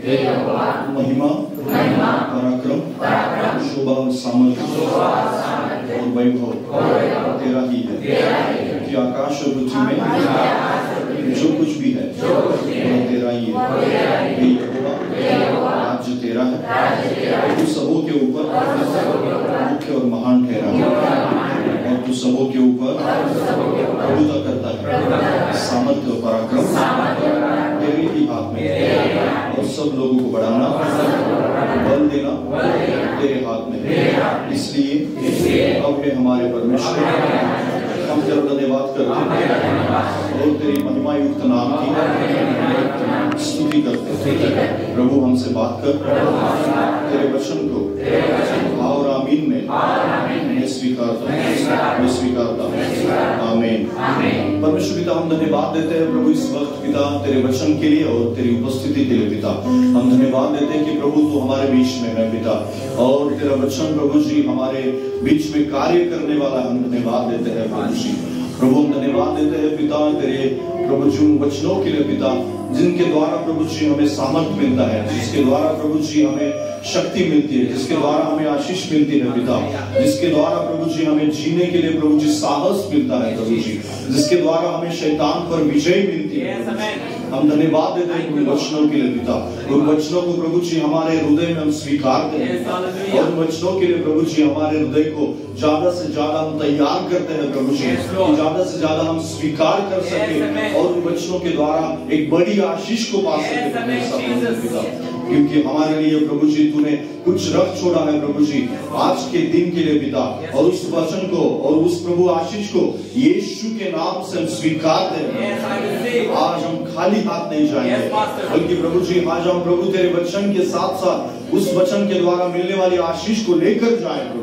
हे यहोवा महिमा पराक्रम शोभा सामर्थ्य और वैभव तेरा ही है कि आकाश और पृथ्वी में जो कुछ भी है वो तेरा ही है। हे यहोवा राज्य तेरा है, तू सबों के ऊपर मुख्य और महान ठहरा है और तू सबों के ऊपर प्रभुता करता है। सामर्थ्य और पराक्रम तेरे ही हाथ में और सब लोगों को बढ़ाना बल देना तेरे हाथ में है। इसलिए अब है हमारे परमेश्वर हम तेरा धन्यवाद करते हैं और तेरी महिमा युक्त नाम की स्तुति करते हैं। प्रभु हमसे बात कर, तेरे वचन को और आमीन में मैं स्वीकारता आमीन। परमेश्वर पिता हम धन्यवाद देते हैं प्रभु इस वक्त पिता तेरे वचन के लिए और तेरी उपस्थिति के लिए पिता हम धन्यवाद देते हैं कि प्रभु तू हमारे बीच में है पिता और तेरा वचन प्रभु जी हमारे बीच में कार्य करने वाला हम धन्यवाद देते हैं प्रभु जी। प्रभु हम धन्यवाद देते हैं पिता तेरे प्रभु जी वचनों के लिए पिता जिनके द्वारा प्रभु जी हमें सामर्थ मिलता है, जिसके द्वारा प्रभु जी हमें शक्ति मिलती है, जिसके द्वारा हमें आशीष मिलती है पिता, जिसके द्वारा प्रभु जी हमें जीने के लिए प्रभु जी साहस मिलता है प्रभु जी, जिसके द्वारा हमें शैतान पर विजय मिलती है। हम धन्यवाद देते हैं उन वचनों के लिए पिता। उन वचनों को प्रभु जी हमारे हृदय में हम स्वीकार करें और उन वचनों के लिए प्रभु जी हमारे हृदय को ज्यादा से ज्यादा हम तैयार करते हैं प्रभु जी, ज्यादा से ज्यादा हम स्वीकार कर सके और उन वचनों के द्वारा एक बड़ी आशीष को पा सके, क्योंकि हमारे लिए प्रभु जी तूने कुछ रख छोड़ा है प्रभु जी आज के दिन के लिए पिता। और उस वचन को और उस प्रभु आशीष को यीशु के नाम से हम स्वीकार दें। आज हम खाली हाथ नहीं जाएंगे, बल्कि प्रभु जी आज हम प्रभु तेरे वचन के साथ साथ उस वचन के द्वारा मिलने वाली आशीष को लेकर जाए प्रभु।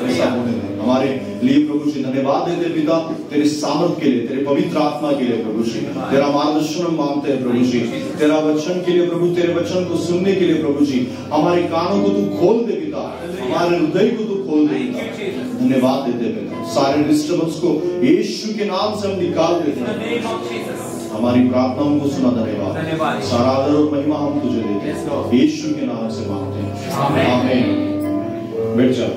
ऐसा होने दें। हमारे लिए प्रभु जी धन्यवाद देते पिता, तेरे सामर्थ के लिए, तेरे पवित्र आत्मा के लिए प्रभु जी, तेरा मार्गदर्शन हम मांगते हैं प्रभु जी, तेरा वचन के लिए प्रभु, तेरे वचन को सुनने के लिए प्रभु जी हमारे कानों को तू खोल दे पिता, हमारे हृदय को तू खोल दे पिता। धन्यवाद देते पिता, सारे डिस्टर्बेंस को यीशु के नाम से हम निकाल देते हैं। हमारी प्रार्थनाओं को सुना धन्यवाद, सारा आदर और महिमा हम तुझे देते हैं, यीशु के नाम से मांगते हैं, आमीन। बैठ जाओ।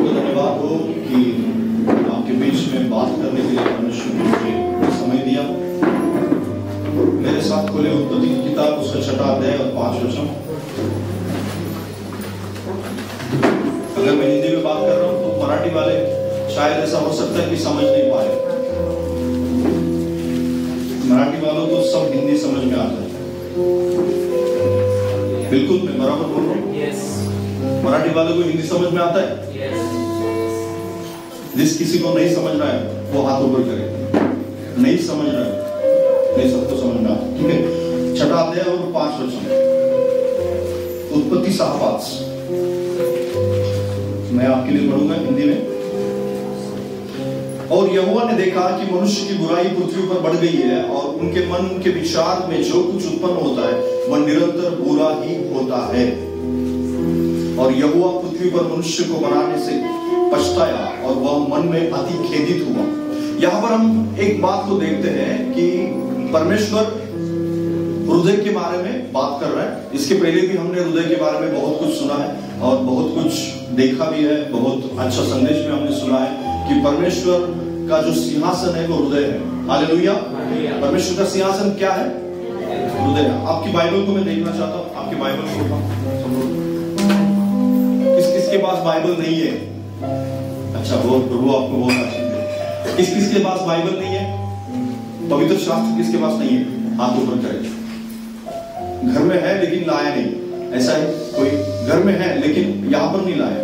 धन्यवाद हो कि आपके बीच में बात करने के लिए परमेश्वर ने मुझे समय दिया। मेरे साथ खोले उत्पत्ति की किताब, उसका 6वां अध्याय और 5 वचन। अगर मैं हिंदी में बात कर रहा हूं तो मराठी वाले शायद ऐसा हो सकता है कि समझ नहीं पाए। मराठी वालों को सब हिंदी समझ में आता है। बिल्कुल मैं बराबर बोल रहा हूँ। मराठी वालों को हिंदी समझ में आता है। जिस किसी को नहीं समझ रहा है वो हाथ ऊपर करे। नहीं समझ रहा है, नहीं सबको समझ में आता, ठीक है। 6वां अध्याय और 5 वचन, उत्पत्ति 7:5 मैं आपके लिए पढ़ूंगा हिंदी में। और यहोवा ने देखा कि मनुष्य की बुराई पृथ्वी पर बढ़ गई है और उनके मन, उनके विचार में जो कुछ उत्पन्न होता है वह निरंतर बुरा ही होता है। और यहोवा पृथ्वी पर मनुष्य को बनाने से पछताया और वह मन में अति खेदित हुआ। यहाँ पर हम एक बात को देखते हैं कि परमेश्वर हृदय के बारे में बात कर रहा है। इसके पहले भी हमने हृदय के बारे में बहुत कुछ सुना है और बहुत कुछ देखा भी है। बहुत अच्छा संदेश में हमने सुना है कि परमेश्वर का जो सिंहासन है वो हृदय है। हालेलुया। परमेश्वर का सिंहासन क्या है? हृदय। आपकी बाइबल को मैं देखना चाहता हूँ, आपकी बाइबल को। किस किस के पास बाइबल नहीं है? अच्छा, वो प्रभु आपको बहुत अच्छी है। किस किस के पास बाइबल नहीं है? पवित्र शास्त्र किसके पास नहीं है? हाथ ऊपर करें। घर में है लेकिन लाया नहीं, ऐसा है कोई? घर में है लेकिन यहाँ पर नहीं लाया।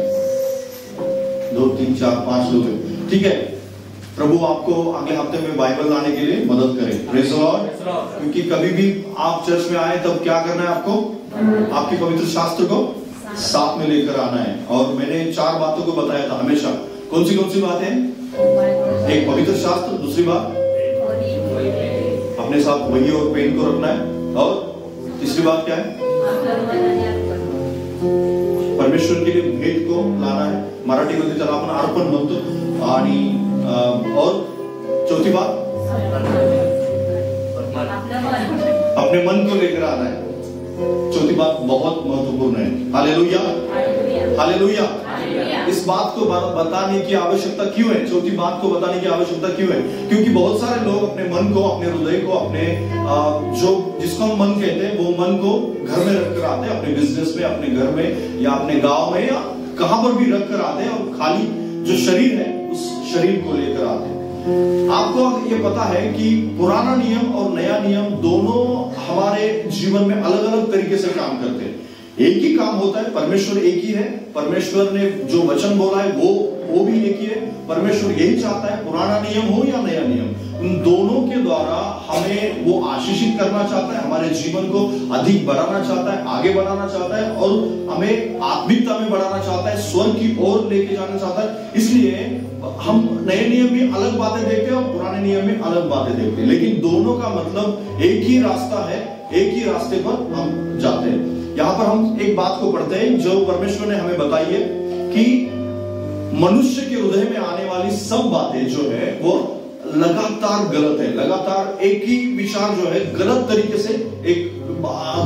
2, 3, 4, 5 लोग हैं, ठीक है। प्रभु आपको अगले हफ्ते में बाइबल लाने के लिए मदद करे। Praise the Lord. क्योंकि कभी भी आप चर्च में आए तब क्या करना है आपको? आपके पवित्र शास्त्र को साथ में लेकर आना है। और मैंने 4 बातों को बताया था हमेशा। कौन सी बातें? एक पवित्र शास्त्र, दूसरी बात अपने साथ वही और पेन को रखना है, और तीसरी बात क्या है? परमेश्वर के लिए भेंट को लाना है। मराठी मध्ये त्याला आपण अर्पण म्हणतो। आणि और चौथी बात अपने मन को लेकर आना है। चौथी बात बहुत महत्वपूर्ण है। Hallelujah, hallelujah. इस बात को बताने की आवश्यकता क्यों है? चौथी बात को बताने की आवश्यकता क्यों है? क्योंकि बहुत सारे लोग अपने मन को, अपने हृदय को, अपने जो जिसको हम मन कहते हैं वो मन को घर में रखकर आते हैं, अपने बिजनेस में, अपने घर में या अपने गांव में या कहां पर भी रख कर आते हैं, और खाली जो शरीर है उस शरीर को लेकर आते हैं। आपको ये पता है कि पुराना नियम और नया नियम दोनों हमारे जीवन में अलग अलग तरीके से काम करते हैं। एक ही काम होता है, परमेश्वर एक ही है। परमेश्वर ने जो वचन बोला है वो भी एक ही है। परमेश्वर यही चाहता है, पुराना नियम हो या नया नियम, उन दोनों के द्वारा हमें वो आशीषित करना चाहता है, हमारे जीवन को अधिक बढ़ाना चाहता है, आगे बढ़ाना चाहता है, और हमें आत्मिकता में बढ़ाना चाहता है, स्वर्ग की ओर लेके जाना चाहता है। इसलिए हम नए नियम में अलग बातें देखते हैं और पुराने नियम में अलग बातें देखते हैं, लेकिन दोनों का मतलब एक ही रास्ता है, एक ही रास्ते पर हम जाते हैं। यहाँ पर हम एक बात को पढ़ते हैं जो परमेश्वर ने हमें बताई है कि मनुष्य के हृदय में आने वाली सब बातें जो है वो लगातार गलत है, लगातार एक ही विचार जो है गलत तरीके से, एक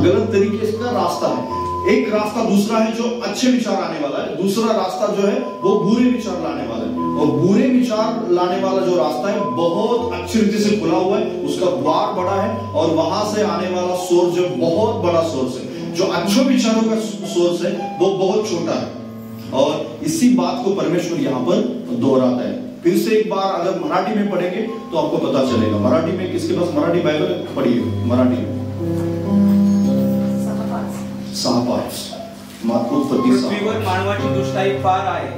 गलत तरीके का रास्ता है। एक रास्ता दूसरा है जो अच्छे विचार आने वाला है, दूसरा रास्ता जो है वो बुरे विचार लाने वाला है। और बुरे विचार लाने वाला जो रास्ता है बहुत अच्छी रीति से खुला हुआ है, उसका द्वार बड़ा है और वहां से आने वाला सोर्स जो बहुत बड़ा सोर्स है। जो अच्छे विचारों का सोर्स है वो बहुत छोटा है। और इसी बात को परमेश्वर यहाँ पर दोहराता है। फिर से एक बार अगर मराठी में पढ़ेंगे तो आपको पता चलेगा। मराठी में किसके पास मराठी बाइबल पढ़िए, मराठी में 6:5 पृथ्वीवर मानवाची दुष्टाई फार आहे,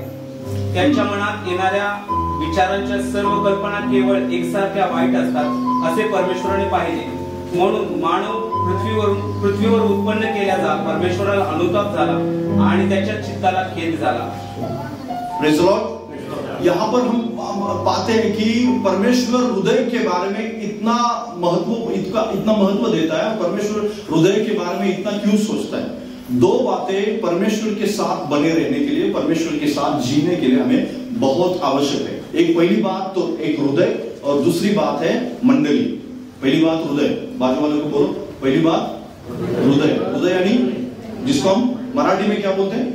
त्यांच्या मनात येणाऱ्या विचारांच्या सर्व कल्पना केवळ एकसारख्या वाईट असतात असे परमेश्वराने पाहिले, म्हणून मानव पृथ्वीवर उत्पन्न केल्याचा परमेश्वराला अनुताप झाला आणि त्याच्या चित्ताला खेद झाला। Praise the Lord. यहाँ पर हम पाते हैं कि परमेश्वर हृदय के बारे में इतना महत्व देता है। परमेश्वर हृदय के बारे में इतना क्यों सोचता है? दो बातें परमेश्वर के साथ बने रहने के लिए, परमेश्वर के साथ जीने के लिए हमें बहुत आवश्यक है। एक पहली बात तो एक हृदय और दूसरी बात है मंडली। पहली बात हृदय, बाजू वाले को बोलो, पहली बात हृदय। हृदय यानी जिसको हम मराठी में क्या बोलते हैं?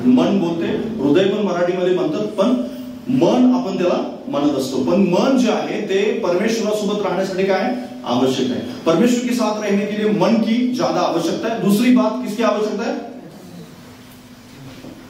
मन बोलते। हृदय पण मराठीमध्ये म्हणतात, पण मन आपण त्याला म्हणत असतो। पण मन जे आहे ते परमेश्वरासोबत राहण्यासाठी काय आवश्यक है? परमेश्वर के साथ रहने के लिए मन की ज्यादा आवश्यकता है। दूसरी बात किसकी आवश्यकता है?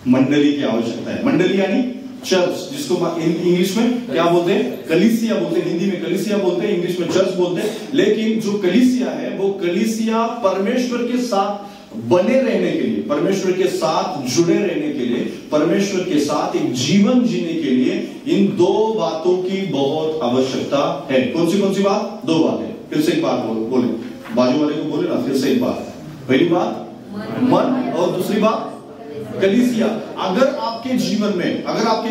मंडली की आवश्यकता है। मंडली यानी चर्च, जिसको इंग्लिश में क्या बोलते हैं? कलीसिया बोलते हैं। हिंदी में कलीसिया बोलते हैं, इंग्लिश में चर्च बोलते हैं। लेकिन जो कलीसिया है वो कलीसिया परमेश्वर के साथ बने रहने के लिए, परमेश्वर के साथ जुड़े रहने के लिए, परमेश्वर के साथ एक जीवन जीने के लिए इन दो बातों की बहुत आवश्यकता है। कौन सी बात? दो बातें। फिर से एक बात बोले, बाजू वाले को बोले ना, फिर से एक बात। पहली बात मन और दूसरी बात कलीसिया। अगर आपके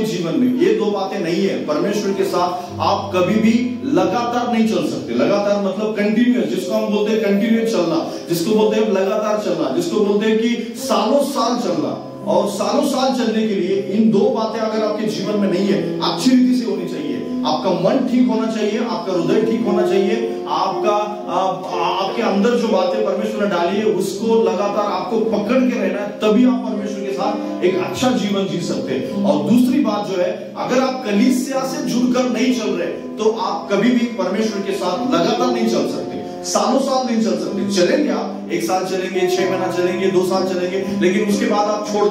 जीवन में ये दो बातें नहीं है, परमेश्वर के साथ आप कभी भी लगातार नहीं चल सकते। लगातार मतलब कंटिन्यूअस, जिसको हम बोलते हैं कंटिन्यूअस चलना, जिसको बोलते हैं लगातार चलना, जिसको बोलते हैं कि सालों साल चलना। और सालों साल चलने के लिए इन दो बातें अगर आपके जीवन में नहीं है, अच्छी रीति से होनी चाहिए। आपका मन ठीक होना चाहिए, आपका हृदय ठीक होना चाहिए, आपके अंदर जो बातें परमेश्वर ने डाली है उसको लगातार आपको पकड़ के रहना है, तभी आप परमेश्वर के साथ एक अच्छा जीवन जी सकते हैं। और दूसरी बात जो है, अगर आप कलीसिया से जुड़कर नहीं चल रहे तो आप कभी भी परमेश्वर के साथ लगातार नहीं चल सकते, सालों साल नहीं चल सकते। चलेंगे आप, 1 साल चलेंगे, 6 महीना चलेंगे, 2 साल चलेंगे, लेकिन उसके बाद आप छोड़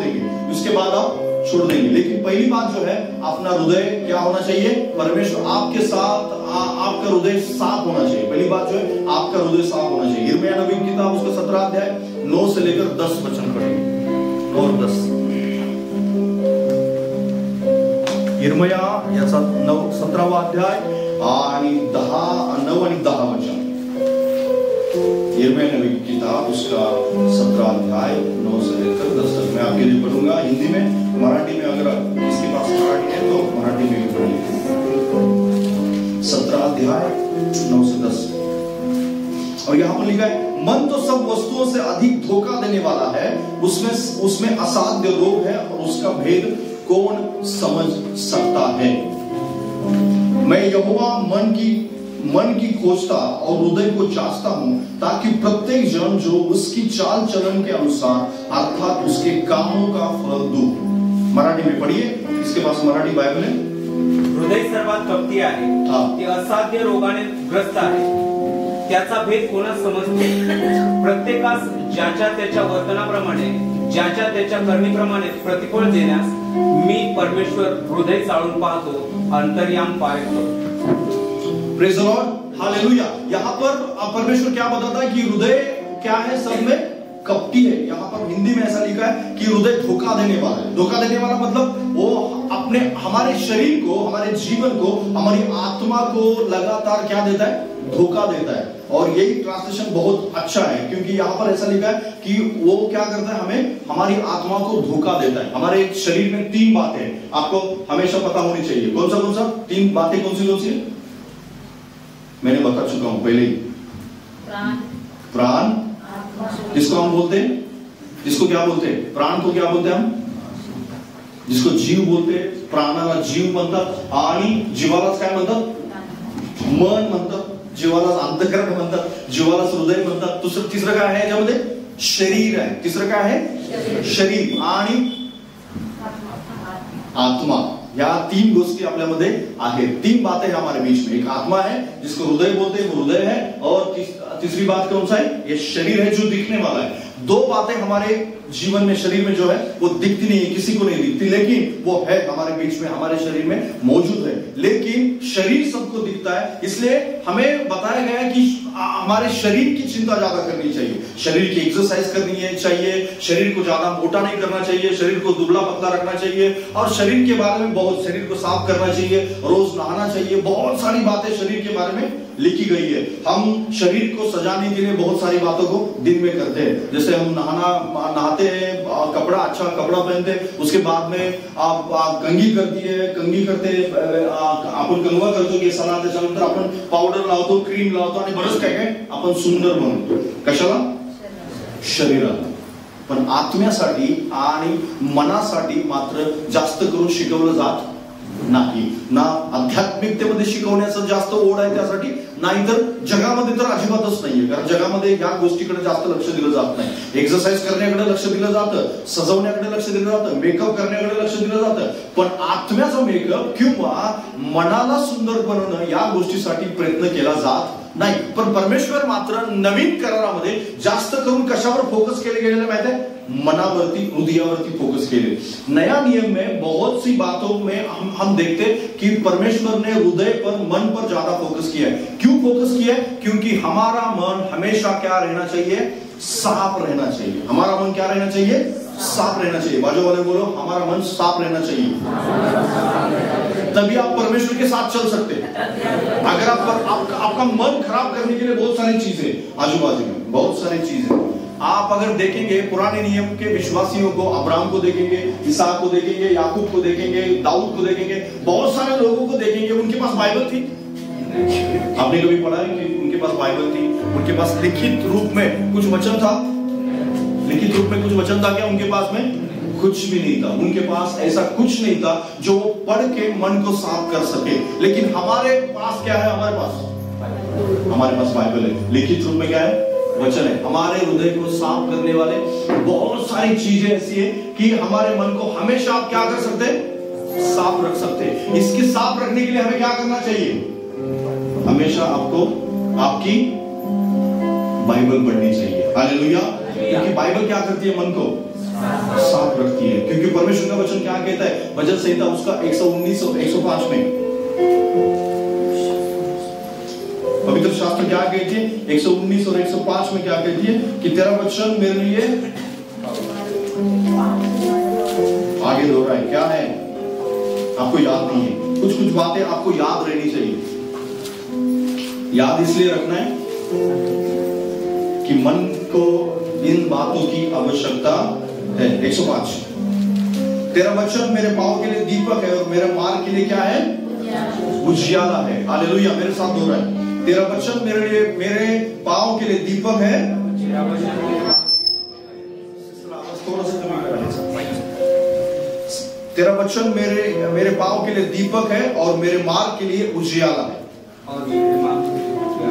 देंगे। लेकिन पहली बात जो है, अपना हृदय क्या होना चाहिए? परमेश्वर आपके साथ, आपका हृदय साफ होना चाहिए। पहली बात जो है, आपका हृदय साफ होना चाहिए। यिर्मयाह नबी की किताब उसका 17 अध्याय 9 से लेकर 10 वचन पढ़ेंगे, 9 और 10। यिर्मयाह याचा 17वा अध्याय आणि 9 आणि 10 वचन। यिर्मयाह नबी की किताब उसका 17 अध्याय 9 से लेकर 10 तक। मैं आपके लिए पढ़ूंगा हिंदी में, मराठी में अगर इसके पास मराठी है तो मराठी में भी पढ़िए। 17 अध्याय 9 से 10। और यहाँ पर लिखा है, मन तो सब वस्तुओं से अधिक धोखा देने वाला है, उसमें असाध्य रोग है और उसका भेद कौन समझ सकता है। मैं यहोवा मन की खोजता और हृदय को जांचता हूं, ताकि प्रत्येक जन जो उसकी चाल चलन के अनुसार अर्थात उसके कामों का फल दूं। मराठी में पढ़िए, इसके पास मराठी बाइबल है। हृदय सर्वात कपटी आहे, ते असाध्य रोगाने ग्रस्त आहे, त्याचा भेद कोणास समजते? प्रत्येकास ज्याच्या त्याच्या वर्तनाप्रमाणे, ज्याच्या त्याच्या करण्याप्रमाणे प्रतिफळ देण्यास मी परमेश्वर हृदय चाळून पाहतो, अंतर्याम पाहतो। Praise the Lord, hallelujah. यहाँ पर परमेश्वर क्या बताता है कि हृदय क्या है? सब में कपटी है। यहाँ पर हिंदी में ऐसा लिखा है कि हृदय धोखा देने वाला है। धोखा देने वाला मतलब वो अपने हमारे शरीर को, हमारे जीवन को, हमारी आत्मा को लगातार क्या देता है? धोखा देता है। और यही ट्रांसलेशन बहुत अच्छा है, क्योंकि यहाँ पर ऐसा लिखा है कि वो क्या करता है? हमें हमारी आत्मा को धोखा देता है। हमारे शरीर में 3 बातें आपको हमेशा पता होनी चाहिए। कौन सा 3 बातें कौन सी है? मैंने बता चुका हूं पहले ही। प्राण, जिसको हम बोलते हैं, जिसको क्या बोलते हैं? प्राण को क्या बोलते हैं हम? जिसको जीव बोलते हैं, प्राणाला जीव म्हणतात आणि जीवालाच काय म्हणतात? मन म्हणतात, जीवाला अंतःकरण म्हणतात, जीवाला हृदय म्हणतात. तिसरं काय आहे याच्यामध्ये? शरीर आहे. तिसरं काय आहे? शरीर आणि आत्मा. या 3 गोष्टी आपल्यामध्ये आहेत. 3 बातें हैं हमारे बीच में. एक आत्मा है जिसको हृदय बोलते हैं, वो हृदय है. और तीसरी बात कौन सा है? ये शरीर है जो दिखने वाला है. 2 बातें हमारे जीवन में, शरीर में जो है वो दिखती नहीं है, किसी को नहीं दिखती, लेकिन वो है हमारे बीच में, हमारे शरीर में मौजूद है. लेकिन शरीर सबको दिखता है, इसलिए हमें बताया गया है कि हमारे शरीर की चिंता ज्यादा करनी चाहिए. शरीर की एक्सरसाइज करनी चाहिए, शरीर को ज्यादा मोटा नहीं करना चाहिए, शरीर को दुबला पतला रखना चाहिए, और शरीर के बारे में बहुत, शरीर को साफ करना चाहिए, रोज नहाना चाहिए. बहुत सारी बातें शरीर के बारे में लिखी गई है. हम शरीर को सजाने के लिए बहुत सारी बातों को दिन में करते हैं. जैसे हम नहाते हैं, कपड़ा, अच्छा कपड़ा पहनते हैं, उसके बाद में आप कंघी करते आपण कंगवा करतो, केसाला, त्याच्यानंतर आपण पावडर लावतो, क्रीम लावतो आणि बरंच काय काय आपण सुंदर बनतो. कशाला? शरीराला. पण आत्म्यासाठी आणि मनासाठी मात्र जास्त करून शिकवलं जात नाही. ना आध्यात्मिकतेमध्ये शिकवण्याचं जास्त ओढ आहे त्यासाठी, नाहीतर जगामध्ये तर अजिबातच नाहीये. कारण जगामध्ये या गोष्टीकडे जास्त लक्ष दिलं जात नाही. एक्सरसाइज करण्याकडे लक्ष दिलं जातं, सजवण्याकडे लक्ष दिलं जातं, मेकअप करण्याकडे लक्ष दिलं जातं, पण आत्म्याचा मेकअप किंवा मनाला सुंदर बनवणं या गोष्टीसाठी प्रयत्न केला जात नाही. पण परमेश्वर मात्र नवीन करारामध्ये जास्त करून कशावर फोकस केले गेलेले माहिती आहे? मनावरती, हृदयावरती फोकस केले. नया नियम में बहुत सी बातों में हम देखते कि परमेश्वर ने हृदय पर, मन पर ज्यादा फोकस किया है. क्यों फोकस किया है? क्योंकि हमारा मन हमेशा क्या रहना चाहिए? साफ रहना चाहिए. हमारा मन क्या रहना चाहिए? साफ रहना चाहिए. बाजू वाले बोलो, हमारा मन साफ रहना चाहिए. तभी आप परमेश्वर के साथ चल सकते हैं. अगर आपका मन खराब करने के लिए बहुत सारी चीजें आजू बाजू में, बहुत सारी चीजें. आप अगर देखेंगे पुराने नियम के विश्वासियों को, अब्राहम को देखेंगे, इसहाक को देखेंगे, याकूब को देखेंगे, दाऊद को देखेंगे, बहुत सारे लोगों को देखेंगे, उनके पास बाइबल थी. आपने कभी पढ़ा है कि उनके पास बाइबल थी? उनके पास लिखित रूप में कुछ वचन था? लिखित रूप में कुछ वचन था क्या उनके पास में? कुछ भी नहीं था. उनके पास ऐसा कुछ नहीं था जो वो पढ़ के मन को साफ कर सके. लेकिन हमारे पास क्या है? हमारे पास बाइबल है. लिखित रूप में क्या है? वचन है. हमारे हृदय को साफ करने वाले बहुत सारी चीजें ऐसी है कि हमारे मन को हमेशा आप क्या कर सकते हैं? साफ रख सकते हैं. इसके साफ रखने के लिए हमें क्या करना चाहिए? हमेशा आपको आपकी बाइबल पढ़नी चाहिए. हालेलुया. क्योंकि बाइबल क्या करती है? मन को साफ रखती है. क्योंकि परमेश्वर का वचन क्या कहता है? भजन संहिता उसका 119 और 105 में पवित्र शास्त्र क्या कहती है? 119 और 105 में क्या कहती है? कि तेरा वचन मेरे लिए, आगे दोहरा है, क्या है? आपको याद नहीं है. कुछ बातें आपको याद रहनी चाहिए. याद इसलिए रखना है कि मन को इन बातों की आवश्यकता है. 105, तेरा वचन मेरे पांव के लिए दीपक है और मेरे मार्ग के लिए क्या है? उजियाला है. हालेलुया. मेरे साथ दोहरा है. तेरा वचन मेरे लिए, मेरे पांव के लिए दीपक है. तेरा वचन मेरे पांव के लिए दीपक है और मेरे मार्ग के लिए उजियाला है.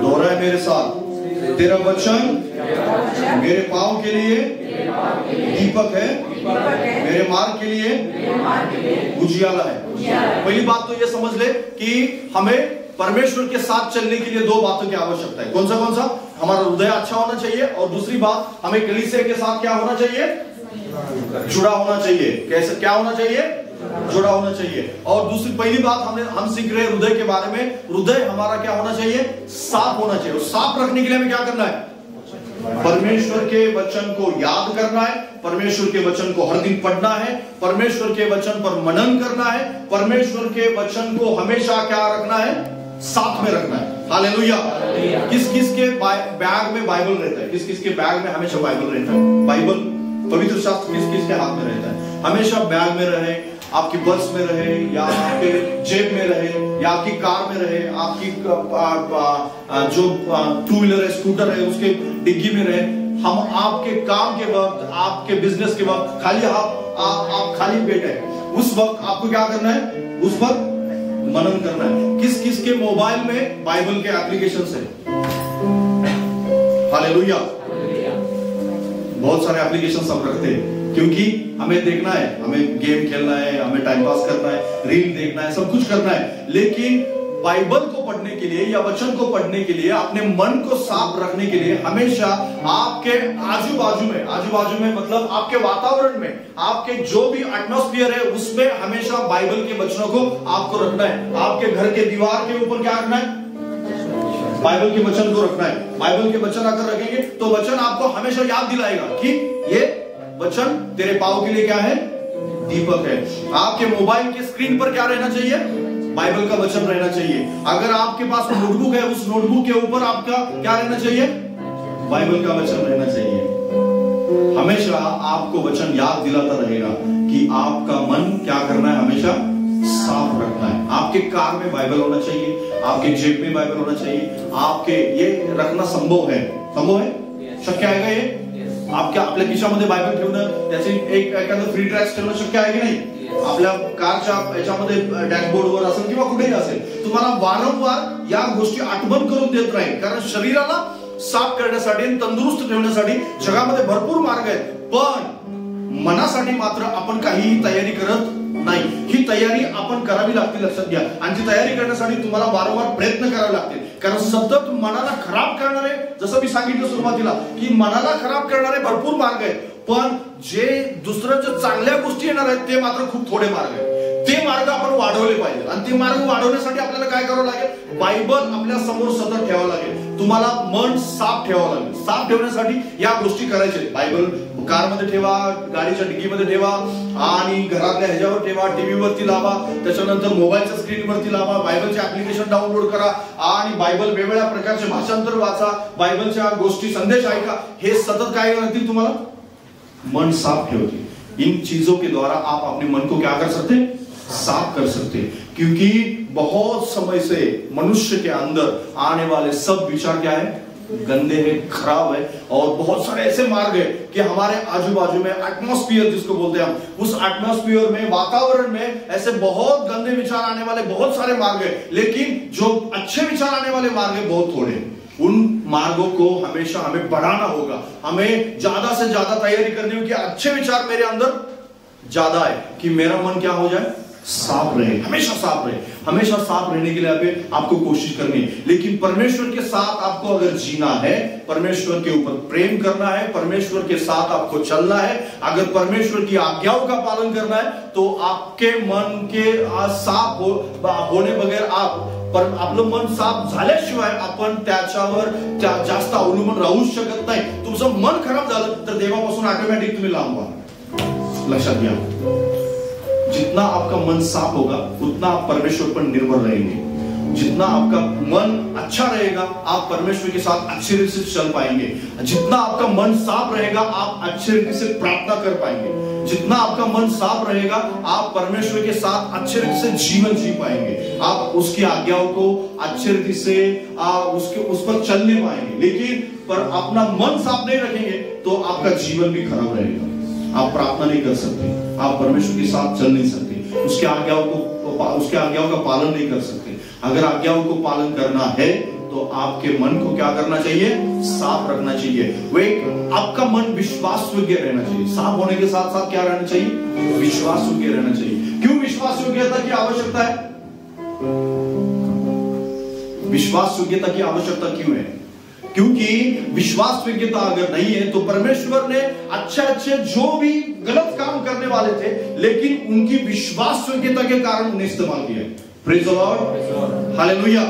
दोहरा है मेरे साथ. तेरा वचन मेरे पांव के लिए दीपक है, मेरे मार्ग के लिए उजियाला है. पहली बात तो ये समझ ले कि हमें परमेश्वर के साथ चलने के लिए 2 बातों की आवश्यकता है. कौन सा? हमारा हृदय अच्छा होना चाहिए, और दूसरी बात, हमें कलीसिया के साथ क्या होना चाहिए? जुड़ा होना चाहिए. कैसे? क्या होना चाहिए? जुड़ा होना चाहिए. और दूसरी, पहली बात हम सीख रहे हैं हृदय के बारे में. हृदय हमारा क्या होना चाहिए? साफ होना चाहिए. और साफ रखने के लिए हमें क्या करना है? परमेश्वर के वचन को याद करना है, परमेश्वर के वचन को हर दिन पढ़ना है, परमेश्वर के वचन पर मनन करना है, परमेश्वर के वचन को हमेशा क्या रखना है? साथ में रखना है. हालेलुया. किस किस के बैग में बाइबल रहता है? किस किस के बैग में हमेशा बाइबल रहता है? बाइबल, पवित्र शास्त्र किस किस के हाथ में रहता है? हमेशा बैग में रहे, आपकी पर्स में रहे, या आपके जेब में रहे, या आपकी कार में रहे, आपकी जो 2 व्हीलर है, स्कूटर है, उसके डिग्गी में रहे. हम आपके काम के वक्त, आपके बिजनेस के वक्त खाली आप खाली बैठे, उस वक्त आपको क्या करना है? उस वक्त मनन करना है। किस किस के मोबाइल में बाइबल के एप्लीकेशन है? हालेलुया। बहुत सारे एप्लीकेशन सब रखते हैं, क्योंकि हमें देखना है, हमें गेम खेलना है, हमें टाइम पास करना है, रील देखना है, सब कुछ करना है। लेकिन बाइबल को पढ़ने के लिए या वचन को पढ़ने के लिए, अपने मन को साफ रखने के लिए हमेशा आपके आजू बाजू में मतलब आपके वातावरण में, आपके जो भी एटमॉस्फेयर है उसमें हमेशा बाइबल के वचनों को आपको रखना है। आपके घर के दीवार के ऊपर क्या रखना है? बाइबल के वचन को रखना है। बाइबल के वचन अगर रखेंगे तो वचन आपको हमेशा याद दिलाएगा कि ये वचन तेरे पांव के लिए क्या है? दीपक है। आपके मोबाइल के स्क्रीन पर क्या रहना चाहिए? बाइबल का वचन रहना चाहिए। अगर आपके पास नोटबुक है, उस नोटबुक के ऊपर आपका क्या रहना चाहिए? बाइबल का वचन रहना चाहिए। हमेशा आपको वचन याद दिलाता रहेगा कि आपका मन क्या करना है? हमेशा साफ रखना है। आपके कार में बाइबल होना चाहिए, आपके जेब में बाइबल होना चाहिए। आपके ये रखना संभव है? शक्य आहे का हे? आपल्या खिशामध्ये बायबल ठेवणं, त्याची एक एखादं फ्री ट्रॅक्स ठेवणं शक्य आहे की नाही? आपल्या कारच्या याच्यामध्ये डॅशबोर्डवर असेल किंवा कुठेही असेल, तुम्हाला वारंवार या गोष्टी आठवण करून देत राहील। कारण शरीराला साफ करण्यासाठी आणि तंदुरुस्त ठेवण्यासाठी जगामध्ये भरपूर मार्ग आहेत, पण मनासाठी मात्र आपण काहीही तयारी करत नाही। ही तयारी आपण करावी लागते, लक्षात घ्या। आणि ती तयारी करण्यासाठी तुम्हाला वारंवार प्रयत्न करावे लागतील, कारण सतत मनाला खराब करणारे, जसं मी सांगितलं सुरुवातीला की मनाला खराब करणारे भरपूर मार्ग आहेत, पण जे दुसऱ्याच्या चांगल्या गोष्टी येणार आहेत ते मात्र खूप थोडे मार्ग आहेत। ते मार्ग आपण वाढवले पाहिजे, आणि ते मार्ग वाढवण्यासाठी आपल्याला काय करावं लागेल? बायबल आपल्या समोर सतत ठेवावं लागेल। तुम्हाला मन साफ ठेवावं लागेल। साफ ठेवण्यासाठी या गोष्टी करायच्या। बायबल कारमध्ये ठेवा, गाडीच्या डिकीमध्ये ठेवा, आणि घरातल्या ह्याच्यावर ठेवा, टीव्ही वरती लावा, त्याच्यानंतर मोबाईलच्या स्क्रीनवरती लावा, बायबलचे ऍप्लिकेशन डाउनलोड करा, आणि बायबल वेगवेगळ्या प्रकारचे भाषांतर वाचा, बायबलच्या गोष्टी, संदेश ऐका। हे सतत काय करतील? तुम्हाला मन साफ ठेवते। इन चीजों के द्वारा आप अपने मन को क्या कर सकते? साफ कर सकते। क्योंकि बहुत समय से मनुष्य के अंदर आने वाले सब विचार क्या है? गंदे है, खराब है, और बहुत सारे ऐसे मार्ग है कि हमारे आजू बाजू में एटमॉस्फेयर जिसको बोलते हैं हम, उस एटमॉस्फेयर में, वातावरण में ऐसे बहुत गंदे विचार आने वाले बहुत सारे मार्ग है, लेकिन जो अच्छे विचार आने वाले मार्ग है बहुत थोड़े। उन मार्गों को हमेशा हमें बढ़ाना होगा। हमें ज्यादा से ज्यादा तैयारी करनी होगी कि अच्छे विचार मेरे अंदर ज्यादा है, कि मेरा मन क्या हो जाए? साफ रहे, हमेशा साफ रहे। हमेशा साफ रहने के लिए आपको कोशिश करनी है। लेकिन परमेश्वर के साथ आपको अगर जीना है, परमेश्वर के ऊपर प्रेम करना है, परमेश्वर के साथ आपको चलना है, अगर परमेश्वर की आज्ञाओं का पालन करना है, तो आपके मन के साफ होने बगैर आपलं मन साफ झाल्याशिवाय आपण त्याच्यावर जास्त अवलंबून राहू शकत नाही। तुमचं मन खराब झालं तर देवापासून ऑटोमॅटिक तुम्ही लांब व्हाल। लक्षात घ्या, जितना आपका मन साफ होगा उतना आप परमेश्वर पर निर्भर रहेंगे। जितना आपका मन अच्छा रहेगा आप परमेश्वर के साथ अच्छी रीति से चल पाएंगे। जितना आपका मन साफ रहेगा आप अच्छी रीति से प्रार्थना कर पाएंगे। जितना आपका मन साफ रहेगा आप परमेश्वर के साथ अच्छी रीति से जीवन जी पाएंगे। आप उसकी आज्ञाओं को अच्छी रीति से उस पर चलने पाएंगे। लेकिन पर अपना मन साफ नहीं रखेंगे तो आपका जीवन भी खराब रहेगा। आप प्रार्थना नहीं कर सकते, आप परमेश्वर के साथ चल नहीं सकते, उसके आज्ञाओं का पालन नहीं कर सकते। अगर आज्ञाओं को पालन करना है तो आपके मन को क्या करना चाहिए? साफ रखना चाहिए। वे आपका मन विश्वास योग्य रहना चाहिए। साफ होने के साथ साथ क्या रहना चाहिए? विश्वास योग्य रहना चाहिए। क्यों विश्वास योग्यता की आवश्यकता है? विश्वास योग्यता की आवश्यकता क्यों है? क्योंकि विश्वास योग्यता अगर नहीं है तो परमेश्वर ने अच्छे जो भी गलत काम करने वाले थे लेकिन उनकी विश्वास योग्यता के कारण उन्हें इस्तेमाल किया। Praise the Lord, hallelujah.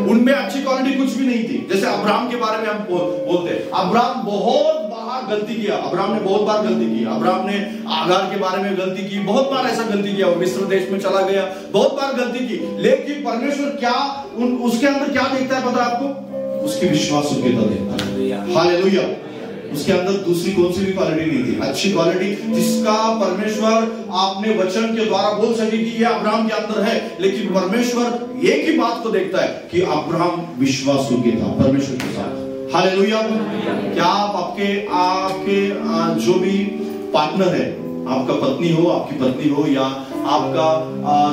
उनमें अच्छी क्वालिटी कुछ भी नहीं थी। जैसे अब्राहम के बारे में हम बोलते हैं, अब्राहम बहुत बार गलती किया। अब्राहम ने बहुत बार गलती की। अब्राहम ने आगार के बारे में गलती की, बहुत बार ऐसा गलती किया। वो मिस्र देश में चला गया, बहुत बार गलती की। लेकिन परमेश्वर क्या उसके अंदर क्या देखता है पता है आपको? उसकी विश्वास योग्यता देखता है। हालेलुया। उसके अंदर दूसरी कौन सी भी क्वालिटी नहीं थी, अच्छी क्वालिटी जिसका परमेश्वर आपने वचन के द्वारा बोल सके कि ये अब्राहम के अंदर है। लेकिन परमेश्वर एक ही बात को देखता है कि अब्राहम विश्वास योग्य था परमेश्वर के साथ। हालेलुया। क्या आप आपके जो भी पार्टनर है, आपका पत्नी हो, आपकी पत्नी हो, या आपका